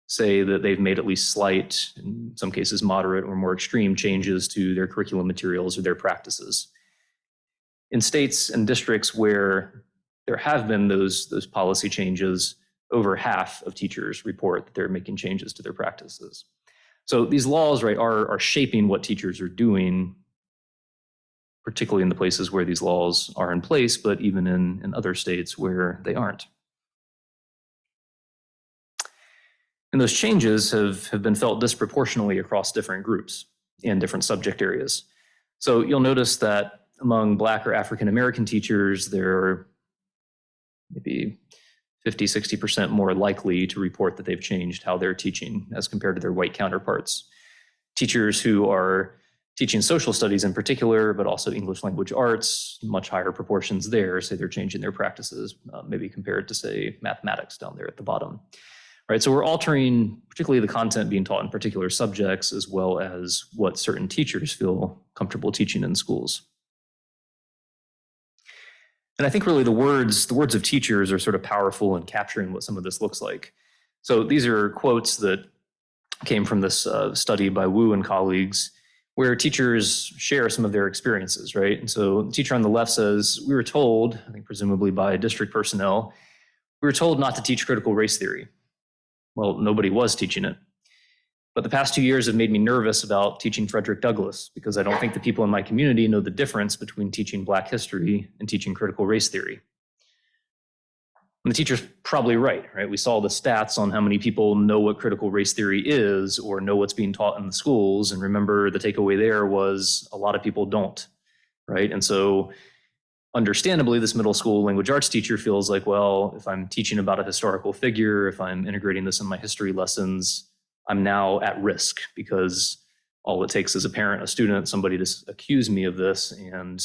say that they've made at least slight, in some cases moderate or more extreme changes to their curriculum materials or their practices. In states and districts where there have been those policy changes, over half of teachers report that they're making changes to their practices. So these laws, right, are shaping what teachers are doing, particularly in the places where these laws are in place, but even in other states where they aren't. And those changes have been felt disproportionately across different groups and different subject areas. So you'll notice that among Black or African American teachers, they're maybe 50, 60% more likely to report that they've changed how they're teaching as compared to their white counterparts. Teachers who are teaching social studies in particular, but also English language arts, much higher proportions there, say they're changing their practices, maybe compared to, say, mathematics down there at the bottom. Right, so we're altering particularly the content being taught in particular subjects, as well as what certain teachers feel comfortable teaching in schools. And I think really the words of teachers are sort of powerful in capturing what some of this looks like. So these are quotes that came from this study by Wu and colleagues, where teachers share some of their experiences, right? And so the teacher on the left says, we were told, I think presumably by district personnel, we were told not to teach critical race theory. Well, nobody was teaching it. But the past 2 years have made me nervous about teaching Frederick Douglass because I don't think the people in my community know the difference between teaching Black history and teaching critical race theory. And the teacher's probably right? We saw the stats on how many people know what critical race theory is or know what's being taught in the schools. And remember, the takeaway there was a lot of people don't, right? And so understandably, this middle school language arts teacher feels like, well, if I'm teaching about a historical figure, if I'm integrating this in my history lessons, I'm now at risk because all it takes is a parent, a student, somebody to accuse me of this, and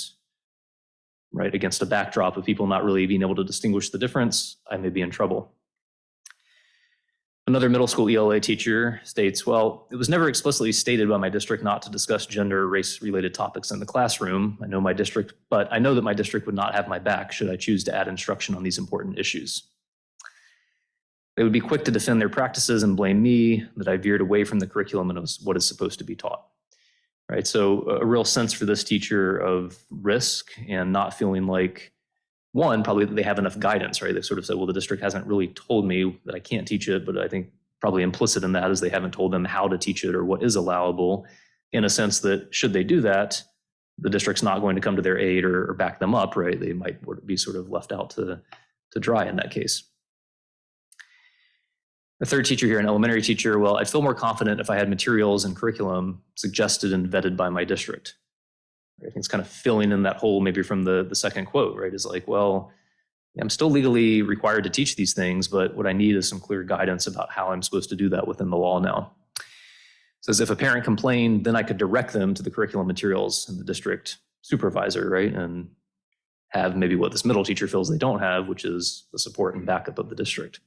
right against a backdrop of people not really being able to distinguish the difference, I may be in trouble. Another middle school ELA teacher states, well, it was never explicitly stated by my district not to discuss gender or race-related topics in the classroom. I know that my district would not have my back should I choose to add instruction on these important issues. They would be quick to defend their practices and blame me that I veered away from the curriculum and what is supposed to be taught. Right, so a real sense for this teacher of risk and not feeling like one, probably they have enough guidance, right? They've sort of said, well, the district hasn't really told me that I can't teach it, but I think probably implicit in that is they haven't told them how to teach it or what is allowable, in a sense that should they do that, the district's not going to come to their aid or back them up, right? They might be sort of left out to dry in that case. The third teacher here, an elementary teacher, well, I'd feel more confident if I had materials and curriculum suggested and vetted by my district. I think it's kind of filling in that hole maybe from the second quote, right? Is like, well, I'm still legally required to teach these things, but what I need is some clear guidance about how I'm supposed to do that within the law now. It says if a parent complained, then I could direct them to the curriculum materials and the district supervisor, right? And have maybe what this middle teacher feels they don't have, which is the support and backup of the district.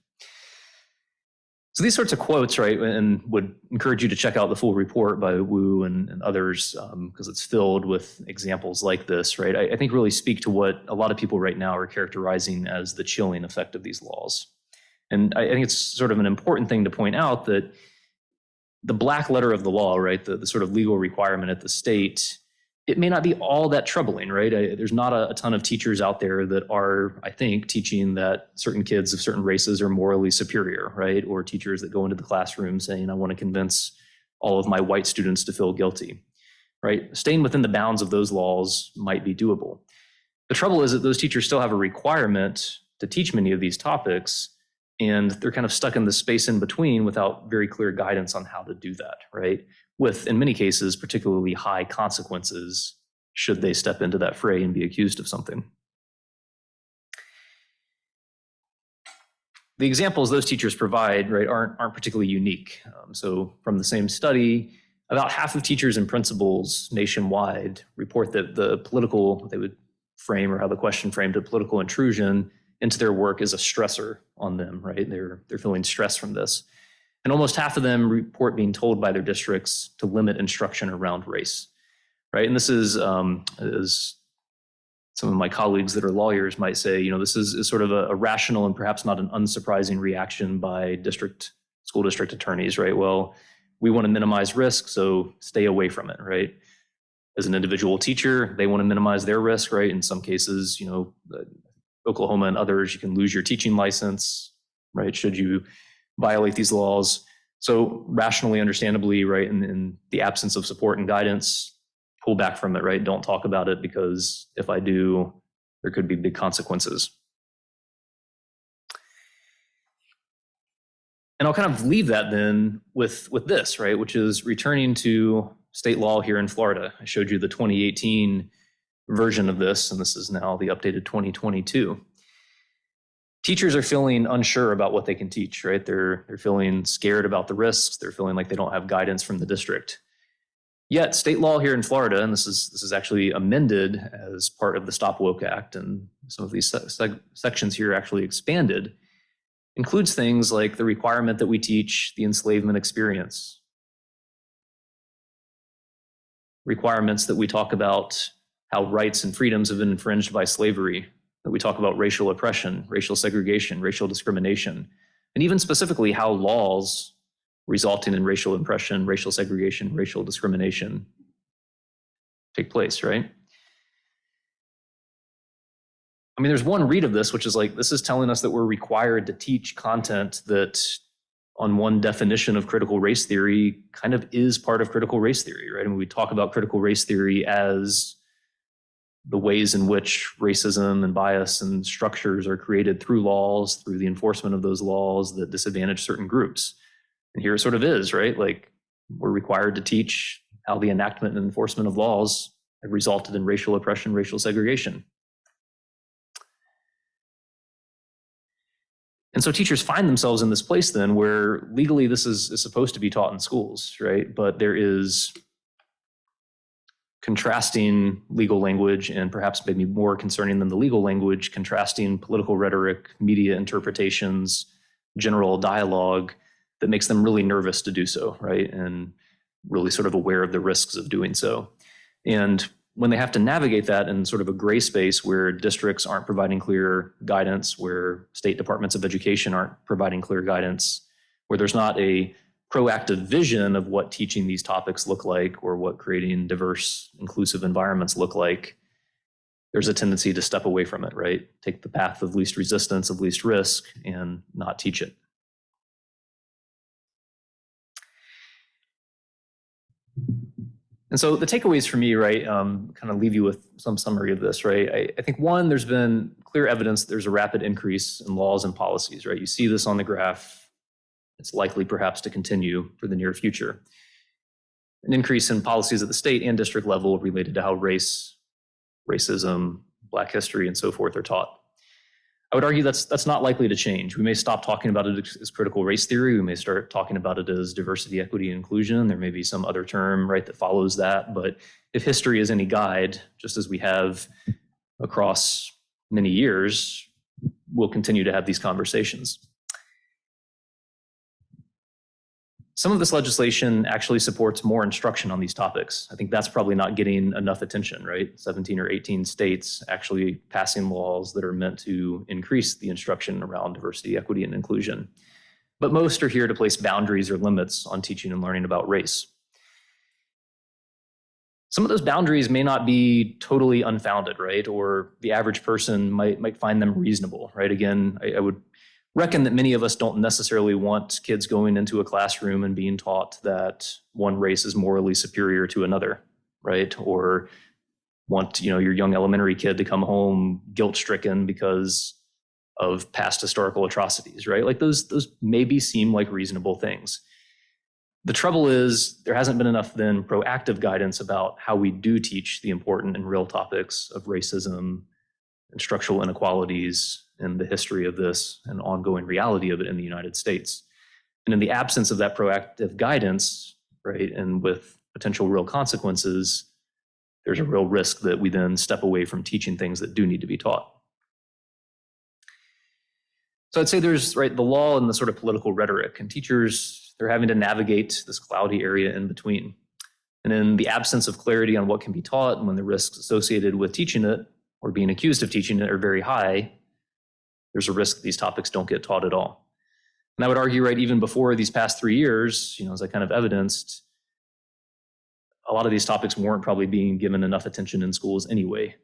So these sorts of quotes, right, and would encourage you to check out the full report by Wu and others, because it's filled with examples like this, right, I think really speak to what a lot of people right now are characterizing as the chilling effect of these laws. And I think it's sort of an important thing to point out that the black letter of the law, right, the sort of legal requirement at the state, it may not be all that troubling, right? There's not a ton of teachers out there that are, I think, teaching that certain kids of certain races are morally superior, right? Or teachers that go into the classroom saying, I want to convince all of my white students to feel guilty, right? Staying within the bounds of those laws might be doable. The trouble is that those teachers still have a requirement to teach many of these topics, and they're kind of stuck in the space in between without very clear guidance on how to do that, right? With, in many cases, particularly high consequences should they step into that fray and be accused of something. The examples those teachers provide, right, aren't particularly unique. So from the same study, about half of teachers and principals nationwide report that the political, they would frame, or how the question framed, a political intrusion into their work is a stressor on them, right? They're feeling stress from this. And almost half of them report being told by their districts to limit instruction around race, right? And this is, as some of my colleagues that are lawyers might say, this is sort of a rational and perhaps not an unsurprising reaction by school district attorneys, right? Well, we want to minimize risk, so stay away from it, right? As an individual teacher, they want to minimize their risk, right? In some cases, Oklahoma and others, you can lose your teaching license, right? Should you violate these laws. So rationally, understandably, right, in the absence of support and guidance, pull back from it, right? Don't talk about it, because if I do, there could be big consequences. And I'll kind of leave that then with this, right, which is returning to state law here in Florida. I showed you the 2018 version of this, and this is now the updated 2022. Teachers are feeling unsure about what they can teach, right? They're feeling scared about the risks. They're feeling like they don't have guidance from the district. Yet state law here in Florida, and this is actually amended as part of the Stop Woke Act, and some of these sections here actually expanded, includes things like the requirement that we teach the enslavement experience, requirements that we talk about how rights and freedoms have been infringed by slavery, that we talk about racial oppression, racial segregation, racial discrimination, and even specifically how laws resulting in racial oppression, racial segregation, racial discrimination take place, right? I mean, there's one read of this, which is like, this is telling us that we're required to teach content that on one definition of critical race theory kind of is part of critical race theory, right? And we talk about critical race theory as the ways in which racism and bias and structures are created through laws, through the enforcement of those laws that disadvantage certain groups. And here it sort of is, right? Like, we're required to teach how the enactment and enforcement of laws have resulted in racial oppression, racial segregation. And so teachers find themselves in this place then where legally this is supposed to be taught in schools, right? But there is contrasting legal language, and perhaps maybe more concerning than the legal language, contrasting political rhetoric, media interpretations, general dialogue that makes them really nervous to do so, right? And really sort of aware of the risks of doing so. And when they have to navigate that in sort of a gray space where districts aren't providing clear guidance, where state departments of education aren't providing clear guidance, where there's not a proactive vision of what teaching these topics look like or what creating diverse, inclusive environments look like, there's a tendency to step away from it, right? Take the path of least resistance, of least risk, and not teach it. And so the takeaways for me, right, kind of leave you with some summary of this, right? I think one, there's been clear evidence that there's a rapid increase in laws and policies, right? You see this on the graph. It's likely perhaps to continue for the near future. An increase in policies at the state and district level related to how race, racism, Black history, and so forth are taught. I would argue that's not likely to change. We may stop talking about it as critical race theory. We may start talking about it as diversity, equity, and inclusion. There may be some other term, right, that follows that. But if history is any guide, just as we have across many years, we'll continue to have these conversations. Some of this legislation actually supports more instruction on these topics. I think that's probably not getting enough attention, right? 17 or 18 states actually passing laws that are meant to increase the instruction around diversity, equity, and inclusion. But most are here to place boundaries or limits on teaching and learning about race. Some of those boundaries may not be totally unfounded, right? Or the average person might find them reasonable, right? Again, I would reckon that many of us don't necessarily want kids going into a classroom and being taught that one race is morally superior to another, right? Or want, your young elementary kid to come home guilt-stricken because of past historical atrocities, right? Like those maybe seem like reasonable things. The trouble is there hasn't been enough then proactive guidance about how we do teach the important and real topics of racism and structural inequalities and the history of this and ongoing reality of it in the United States. And in the absence of that proactive guidance, right, and with potential real consequences, there's a real risk that we then step away from teaching things that do need to be taught. So I'd say there's, right, the law and the sort of political rhetoric, and teachers, they're having to navigate this cloudy area in between. And in the absence of clarity on what can be taught and when the risks associated with teaching it or being accused of teaching it are very high, there's a risk that these topics don't get taught at all. And I would argue, right, even before these past 3 years, as I kind of evidenced, a lot of these topics weren't probably being given enough attention in schools anyway.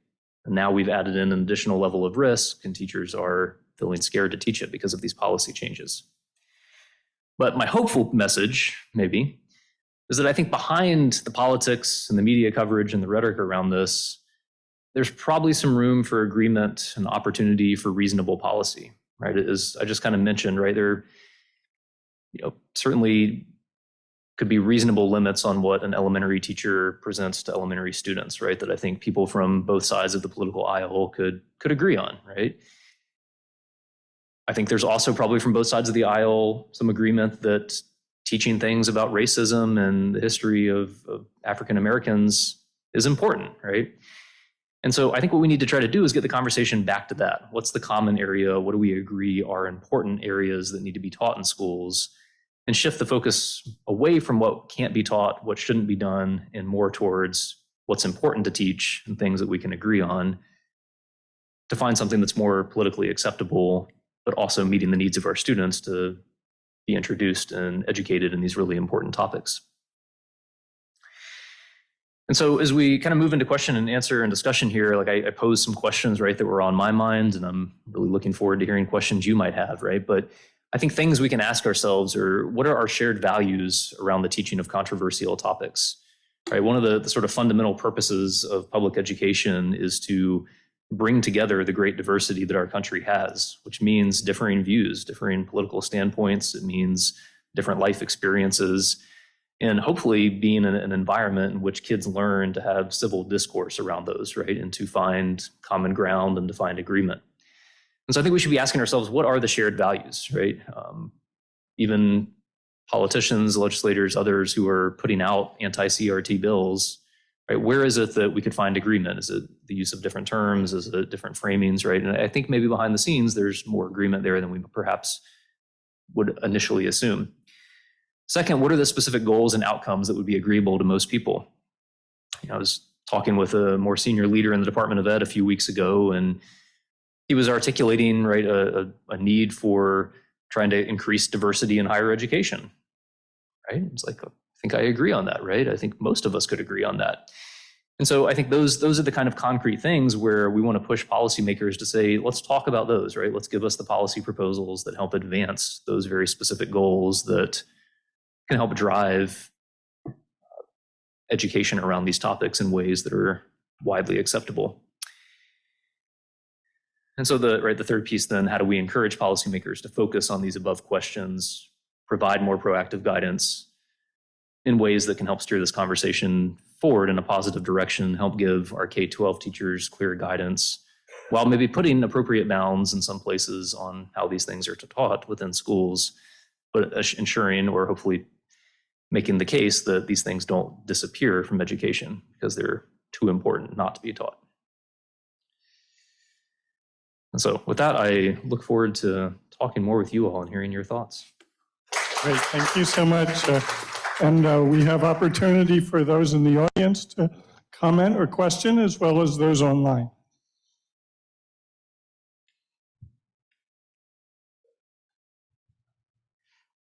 And now we've added in an additional level of risk, and teachers are feeling scared to teach it because of these policy changes. But my hopeful message, maybe, is that I think behind the politics and the media coverage and the rhetoric around this, there's probably some room for agreement and opportunity for reasonable policy, right? As I just kind of mentioned, right, there, certainly could be reasonable limits on what an elementary teacher presents to elementary students, right? That I think people from both sides of the political aisle could agree on, right? I think there's also probably from both sides of the aisle some agreement that teaching things about racism and the history of African Americans is important, right? And so I think what we need to try to do is get the conversation back to that. What's the common area? What do we agree are important areas that need to be taught in schools? And shift the focus away from what can't be taught, what shouldn't be done, and more towards what's important to teach and things that we can agree on to find something that's more politically acceptable, but also meeting the needs of our students to be introduced and educated in these really important topics. And so as we kind of move into question and answer and discussion here, like I posed some questions, right, that were on my mind, and I'm really looking forward to hearing questions you might have, right? But I think things we can ask ourselves are, what are our shared values around the teaching of controversial topics, right? One of the sort of fundamental purposes of public education is to bring together the great diversity that our country has, which means differing views, differing political standpoints. It means different life experiences, and hopefully being in an environment in which kids learn to have civil discourse around those, right? And to find common ground and to find agreement. And so I think we should be asking ourselves, what are the shared values, right? Even politicians, legislators, others who are putting out anti-CRT bills, right? Where is it that we could find agreement? Is it the use of different terms? Is it different framings, right? And I think maybe behind the scenes, there's more agreement there than we perhaps would initially assume. Second, what are the specific goals and outcomes that would be agreeable to most people? I was talking with a more senior leader in the Department of Ed a few weeks ago, and he was articulating, right, a need for trying to increase diversity in higher education, right? It's like, I think I agree on that, right? I think most of us could agree on that. And so I think those are the kind of concrete things where we want to push policymakers to say, let's talk about those, right? Let's give us the policy proposals that help advance those very specific goals that can help drive education around these topics in ways that are widely acceptable. And so the third piece then, how do we encourage policymakers to focus on these above questions, provide more proactive guidance in ways that can help steer this conversation forward in a positive direction, help give our K-12 teachers clear guidance, while maybe putting appropriate bounds in some places on how these things are taught within schools, but ensuring or hopefully making the case that these things don't disappear from education because they're too important not to be taught. And so with that, I look forward to talking more with you all and hearing your thoughts. Great, thank you so much. And we have opportunity for those in the audience to comment or question, as well as those online.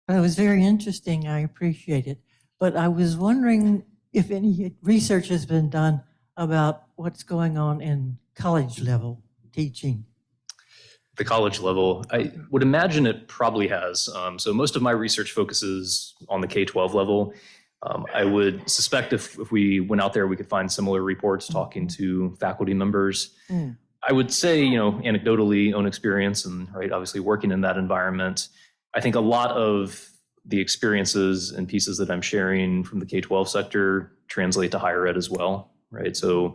It was very interesting. I appreciate it. But I was wondering if any research has been done about what's going on in college level teaching. The college level, I would imagine it probably has. So most of my research focuses on the K-12 level. I would suspect if we went out there, we could find similar reports talking to faculty members. I would say, anecdotally, own experience and obviously working in that environment, I think a lot of the experiences and pieces that I'm sharing from the K-12 sector translate to higher ed as well, right? So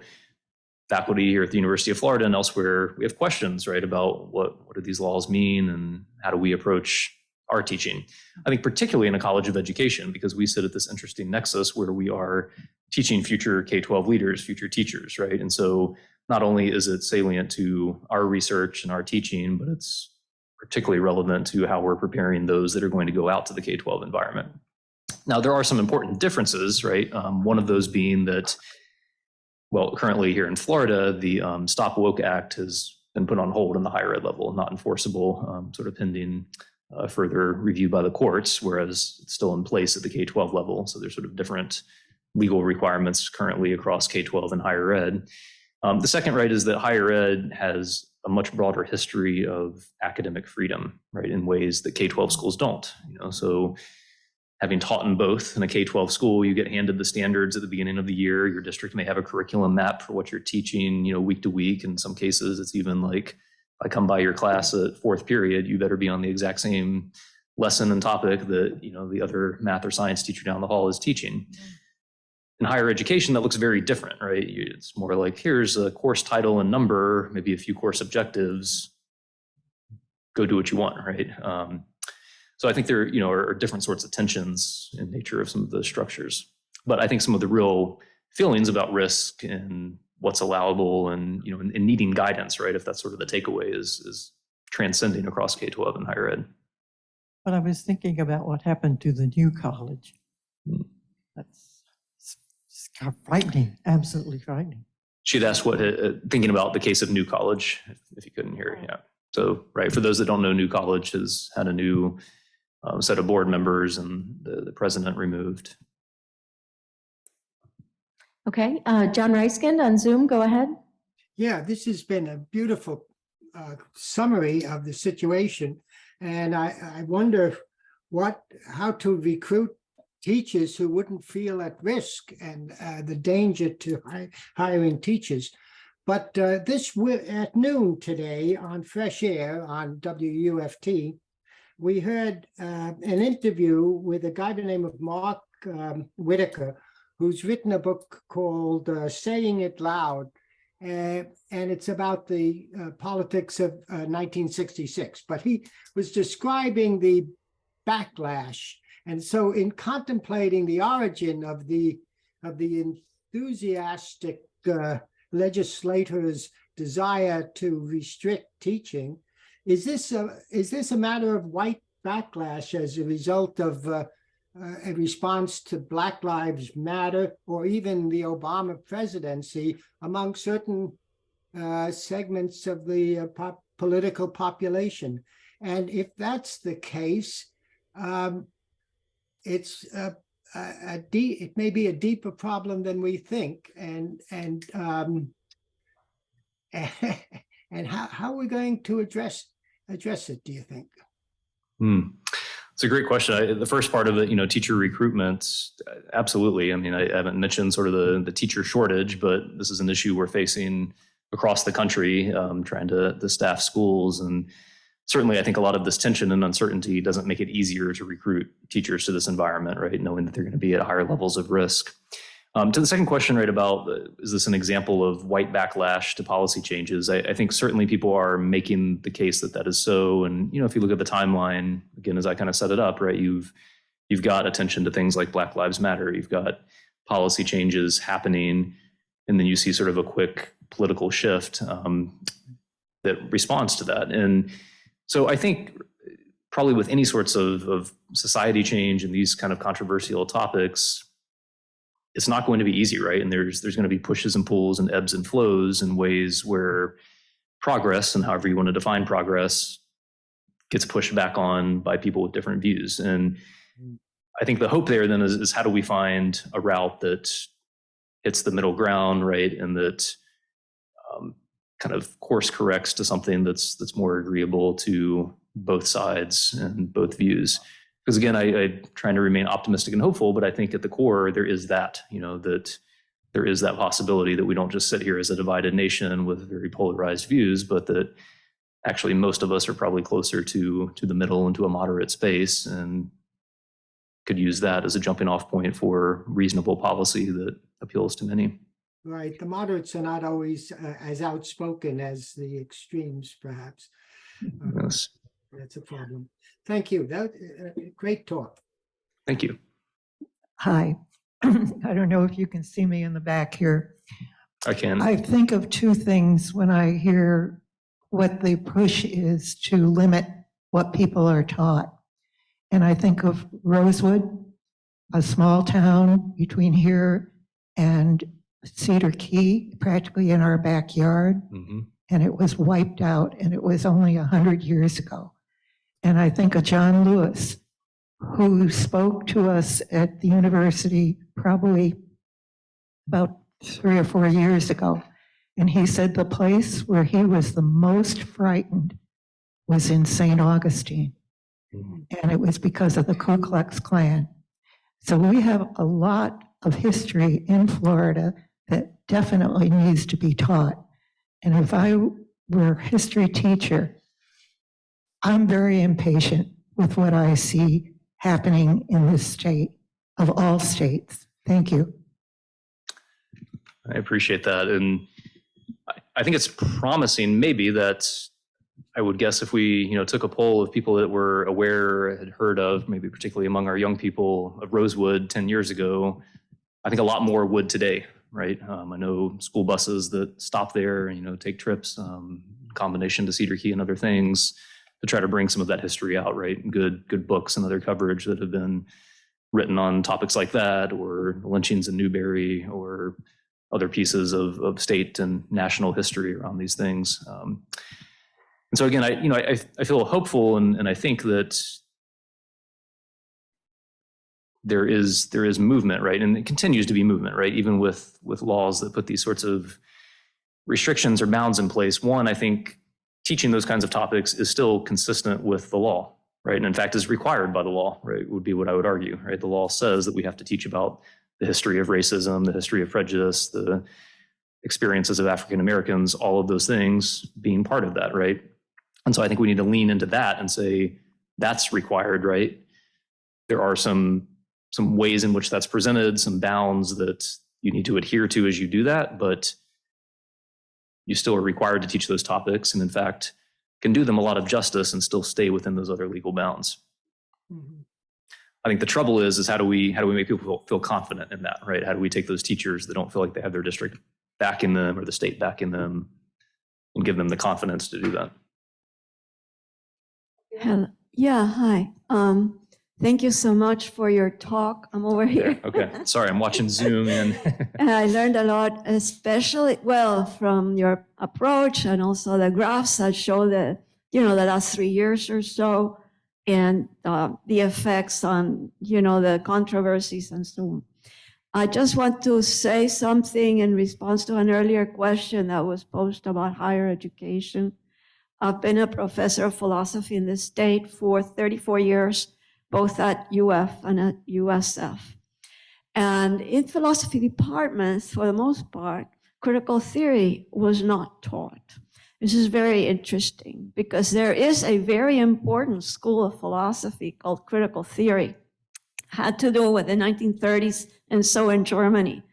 faculty here at the University of Florida and elsewhere, we have questions, about what do these laws mean and how do we approach our teaching? I think particularly in a college of education, because we sit at this interesting nexus where we are teaching future K-12 leaders, future teachers, right? And so not only is it salient to our research and our teaching, but it's particularly relevant to how we're preparing those that are going to go out to the K-12 environment. Now, there are some important differences, right? One of those being that, well, currently here in Florida, the Stop Woke Act has been put on hold in the higher ed level, not enforceable, sort of pending further review by the courts, whereas it's still in place at the K-12 level. So there's sort of different legal requirements currently across K-12 and higher ed. The second is that higher ed has a much broader history of academic freedom, right, in ways that K-12 schools don't. So having taught in both, in a K-12 school, you get handed the standards at the beginning of the year. Your district may have a curriculum map for what you're teaching, week to week. In some cases, it's even like, if I come by your class at fourth period, you better be on the exact same lesson and topic that, the other math or science teacher down the hall is teaching. In higher education, that looks very different, right? It's more like, here's a course title and number, maybe a few course objectives. Go do what you want, right? So I think there, are different sorts of tensions in nature of some of those structures. But I think some of the real feelings about risk and what's allowable and, and needing guidance, right? If that's sort of the takeaway is transcending across K-12 and higher ed. But I was thinking about what happened to the new college. That's frightening, absolutely frightening. She'd asked thinking about the case of New College, if you couldn't hear, yeah. So, for those that don't know, New College has had a new set of board members and the president removed. Okay, John Reiskind on Zoom, go ahead. Yeah, this has been a beautiful summary of the situation. And I wonder how to recruit teachers who wouldn't feel at risk and the danger to hiring teachers. But at noon today on Fresh Air on WUFT, we heard an interview with a guy by the name of Mark Whitaker, who's written a book called Saying It Loud. And it's about the politics of 1966. But he was describing the backlash. And so in contemplating the origin of the enthusiastic legislators' desire to restrict teaching, is this a matter of white backlash as a result of a response to Black Lives Matter or even the Obama presidency among certain segments of the political population? And if that's the case, it's it may be a deeper problem than we think, and and how are we going to address it, do you think? It's a great question. The first part of it, teacher recruitment, absolutely. I mean, I haven't mentioned sort of the teacher shortage, but this is an issue we're facing across the country, trying to staff schools. And certainly, I think a lot of this tension and uncertainty doesn't make it easier to recruit teachers to this environment, right? Knowing that they're going to be at higher levels of risk. To the second question, right, about is this an example of white backlash to policy changes? I think certainly people are making the case that is so. And, if you look at the timeline, again, as I kind of set it up, right, you've got attention to things like Black Lives Matter, you've got policy changes happening, and then you see sort of a quick political shift that responds to that. And so I think probably with any sorts of society change and these kind of controversial topics, it's not going to be easy, right? And there's going to be pushes and pulls and ebbs and flows in ways where progress, and however you want to define progress, gets pushed back on by people with different views. And I think the hope there then is how do we find a route that hits the middle ground, right? And that kind of course corrects to something that's more agreeable to both sides and both views. Because again, I'm trying to remain optimistic and hopeful, but I think at the core, there is that, that there is that possibility that we don't just sit here as a divided nation with very polarized views, but that actually most of us are probably closer to the middle and to a moderate space, and could use that as a jumping off point for reasonable policy that appeals to many. Right. The moderates are not always as outspoken as the extremes, perhaps. Yes. That's a problem. Thank you. Great talk. Thank you. Hi. I don't know if you can see me in the back here. I can. I think of two things when I hear what the push is to limit what people are taught. And I think of Rosewood, a small town between here and Cedar Key, practically in our backyard. Mm-hmm. And it was wiped out, and it was only 100 years ago. And I think of John Lewis, who spoke to us at the university probably about 3 or 4 years ago. And he said the place where he was the most frightened was in St. Augustine. And it was because of the Ku Klux Klan. So we have a lot of history in Florida that definitely needs to be taught. And if I were a history teacher, I'm very impatient with what I see happening in this state, of all states. Thank you. I appreciate that. And I think it's promising maybe that I would guess if we, took a poll of people that were aware, had heard of, maybe particularly among our young people, of Rosewood 10 years ago, I think a lot more would today, right? I know school buses that stop there, take trips, combination to Cedar Key and other things, to try to bring some of that history out, right? Good books and other coverage that have been written on topics like that, or lynchings in Newberry, or other pieces of state and national history around these things. And so again, I feel hopeful, and I think that there is movement, right? And it continues to be movement, right? Even with laws that put these sorts of restrictions or bounds in place. One, I think teaching those kinds of topics is still consistent with the law, right? And in fact, is required by the law, right? Would be what I would argue, right? The law says that we have to teach about the history of racism, the history of prejudice, the experiences of African Americans, all of those things being part of that, right? And so I think we need to lean into that and say that's required, right? There are some ways in which that's presented, some bounds that you need to adhere to as you do that, but you still are required to teach those topics, and in fact, can do them a lot of justice and still stay within those other legal bounds. Mm-hmm. I think the trouble is how do we make people feel confident in that, right? How do we take those teachers that don't feel like they have their district backing them or the state backing them, and give them the confidence to do that? Hello. Yeah, hi. Thank you so much for your talk. I'm over here. Okay, sorry, I'm watching Zoom and I learned a lot, especially, from your approach and also the graphs that show the last 3 years or so. and the effects on, the controversies and so on. I just want to say something in response to an earlier question that was posed about higher education. I've been a professor of philosophy in the state for 34 years, both at UF and at USF. And in philosophy departments, for the most part, critical theory was not taught. This is very interesting because there is a very important school of philosophy called critical theory. Had to do with the 1930s and so in Germany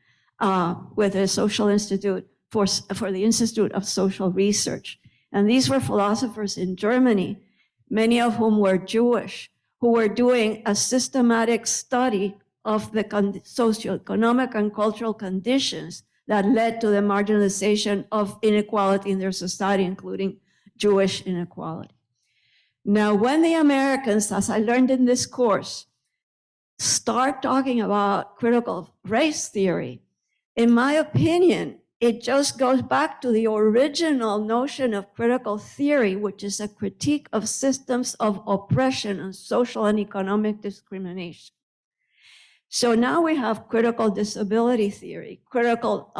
with the Social Institute for the Institute of Social Research. And these were philosophers in Germany, many of whom were Jewish, who were doing a systematic study of the socioeconomic and cultural conditions that led to the marginalization of inequality in their society, including Jewish inequality. Now, when the Americans, as I learned in this course, start talking about critical race theory, in my opinion, it just goes back to the original notion of critical theory, which is a critique of systems of oppression and social and economic discrimination. So now we have critical disability theory, critical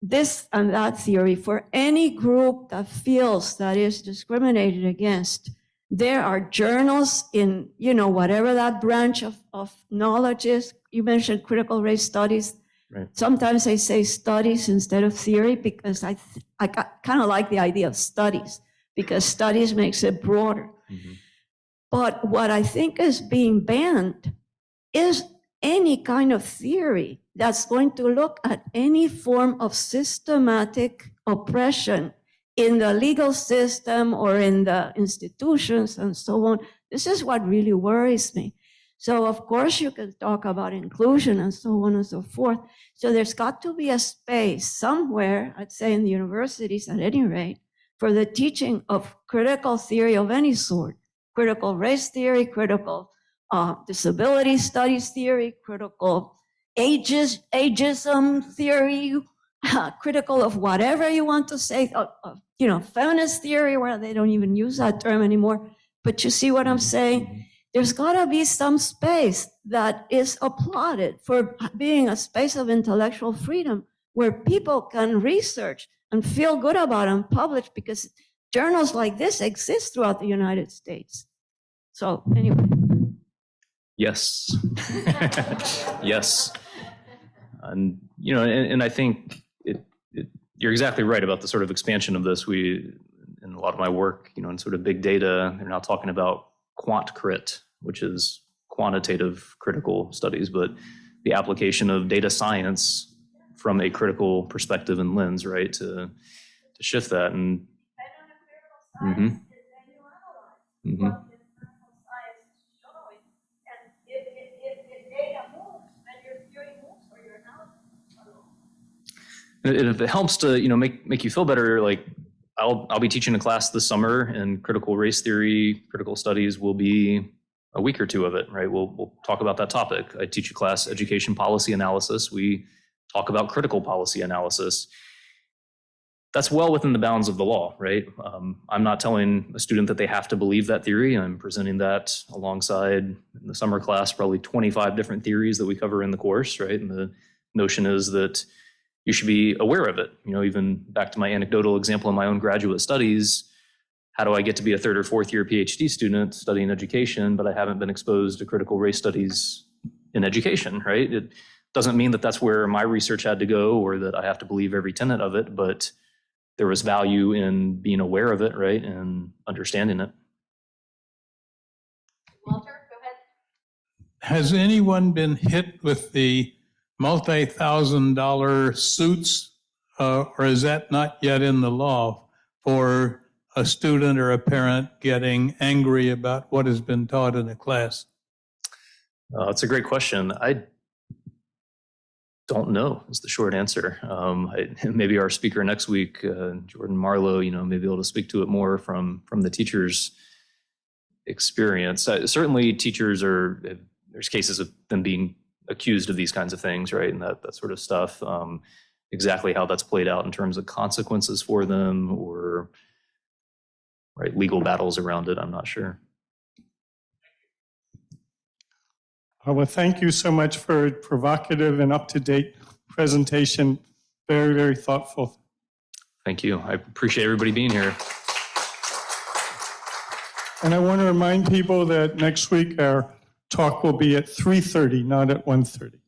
this and that theory for any group that feels that is discriminated against. There are journals in, whatever that branch of knowledge is. You mentioned critical race studies. Right. Sometimes I say studies instead of theory because I kind of like the idea of studies because studies makes it broader. Mm-hmm. But what I think is being banned is any kind of theory that's going to look at any form of systematic oppression in the legal system or in the institutions and so on. This is what really worries me. So of course you can talk about inclusion and so on and so forth. So there's got to be a space somewhere, I'd say in the universities at any rate, for the teaching of critical theory of any sort, critical race theory, critical disability studies theory, critical ageism theory, critical of whatever you want to say, feminist theory, where they don't even use that term anymore. But you see what I'm saying? There's got to be some space that is applauded for being a space of intellectual freedom where people can research and feel good about and publish, because journals like this exist throughout the United States. So anyway. Yes. Yes. And, and I think you're exactly right about the sort of expansion of this. In a lot of my work, in sort of big data, they're now talking about quant crit, which is quantitative critical studies, but the application of data science from a critical perspective and lens, right, to shift that. And mm-hmm. Mm-hmm. If it helps to, make you feel better, like I'll be teaching a class this summer, and critical race theory, critical studies will be a week or two of it, right? We'll talk about that topic. I teach a class, education policy analysis. We talk about critical policy analysis. That's well within the bounds of the law, right? I'm not telling a student that they have to believe that theory. I'm presenting that alongside, in the summer class, probably 25 different theories that we cover in the course, right? And the notion is that you should be aware of it. Even back to my anecdotal example in my own graduate studies, how do I get to be a third or fourth year PhD student studying education, but I haven't been exposed to critical race studies in education, right? It doesn't mean that that's where my research had to go or that I have to believe every tenet of it, but there was value in being aware of it, right, and understanding it. Walter, go ahead. Has anyone been hit with the multi-$1,000 suits, or is that not yet in the law, for a student or a parent getting angry about what has been taught in a class? That's a great question. I don't know is the short answer. Maybe our speaker next week, Jordan Marlowe, may be able to speak to it more from the teacher's experience. Certainly teachers there's cases of them being accused of these kinds of things, right? And that sort of stuff. Exactly how that's played out in terms of consequences for them or right legal battles around it, I'm not sure. Well, thank you so much for a provocative and up-to-date presentation. Very, very thoughtful. Thank you. I appreciate everybody being here. And I want to remind people that next week our talk will be at 3:30, not at 1:30.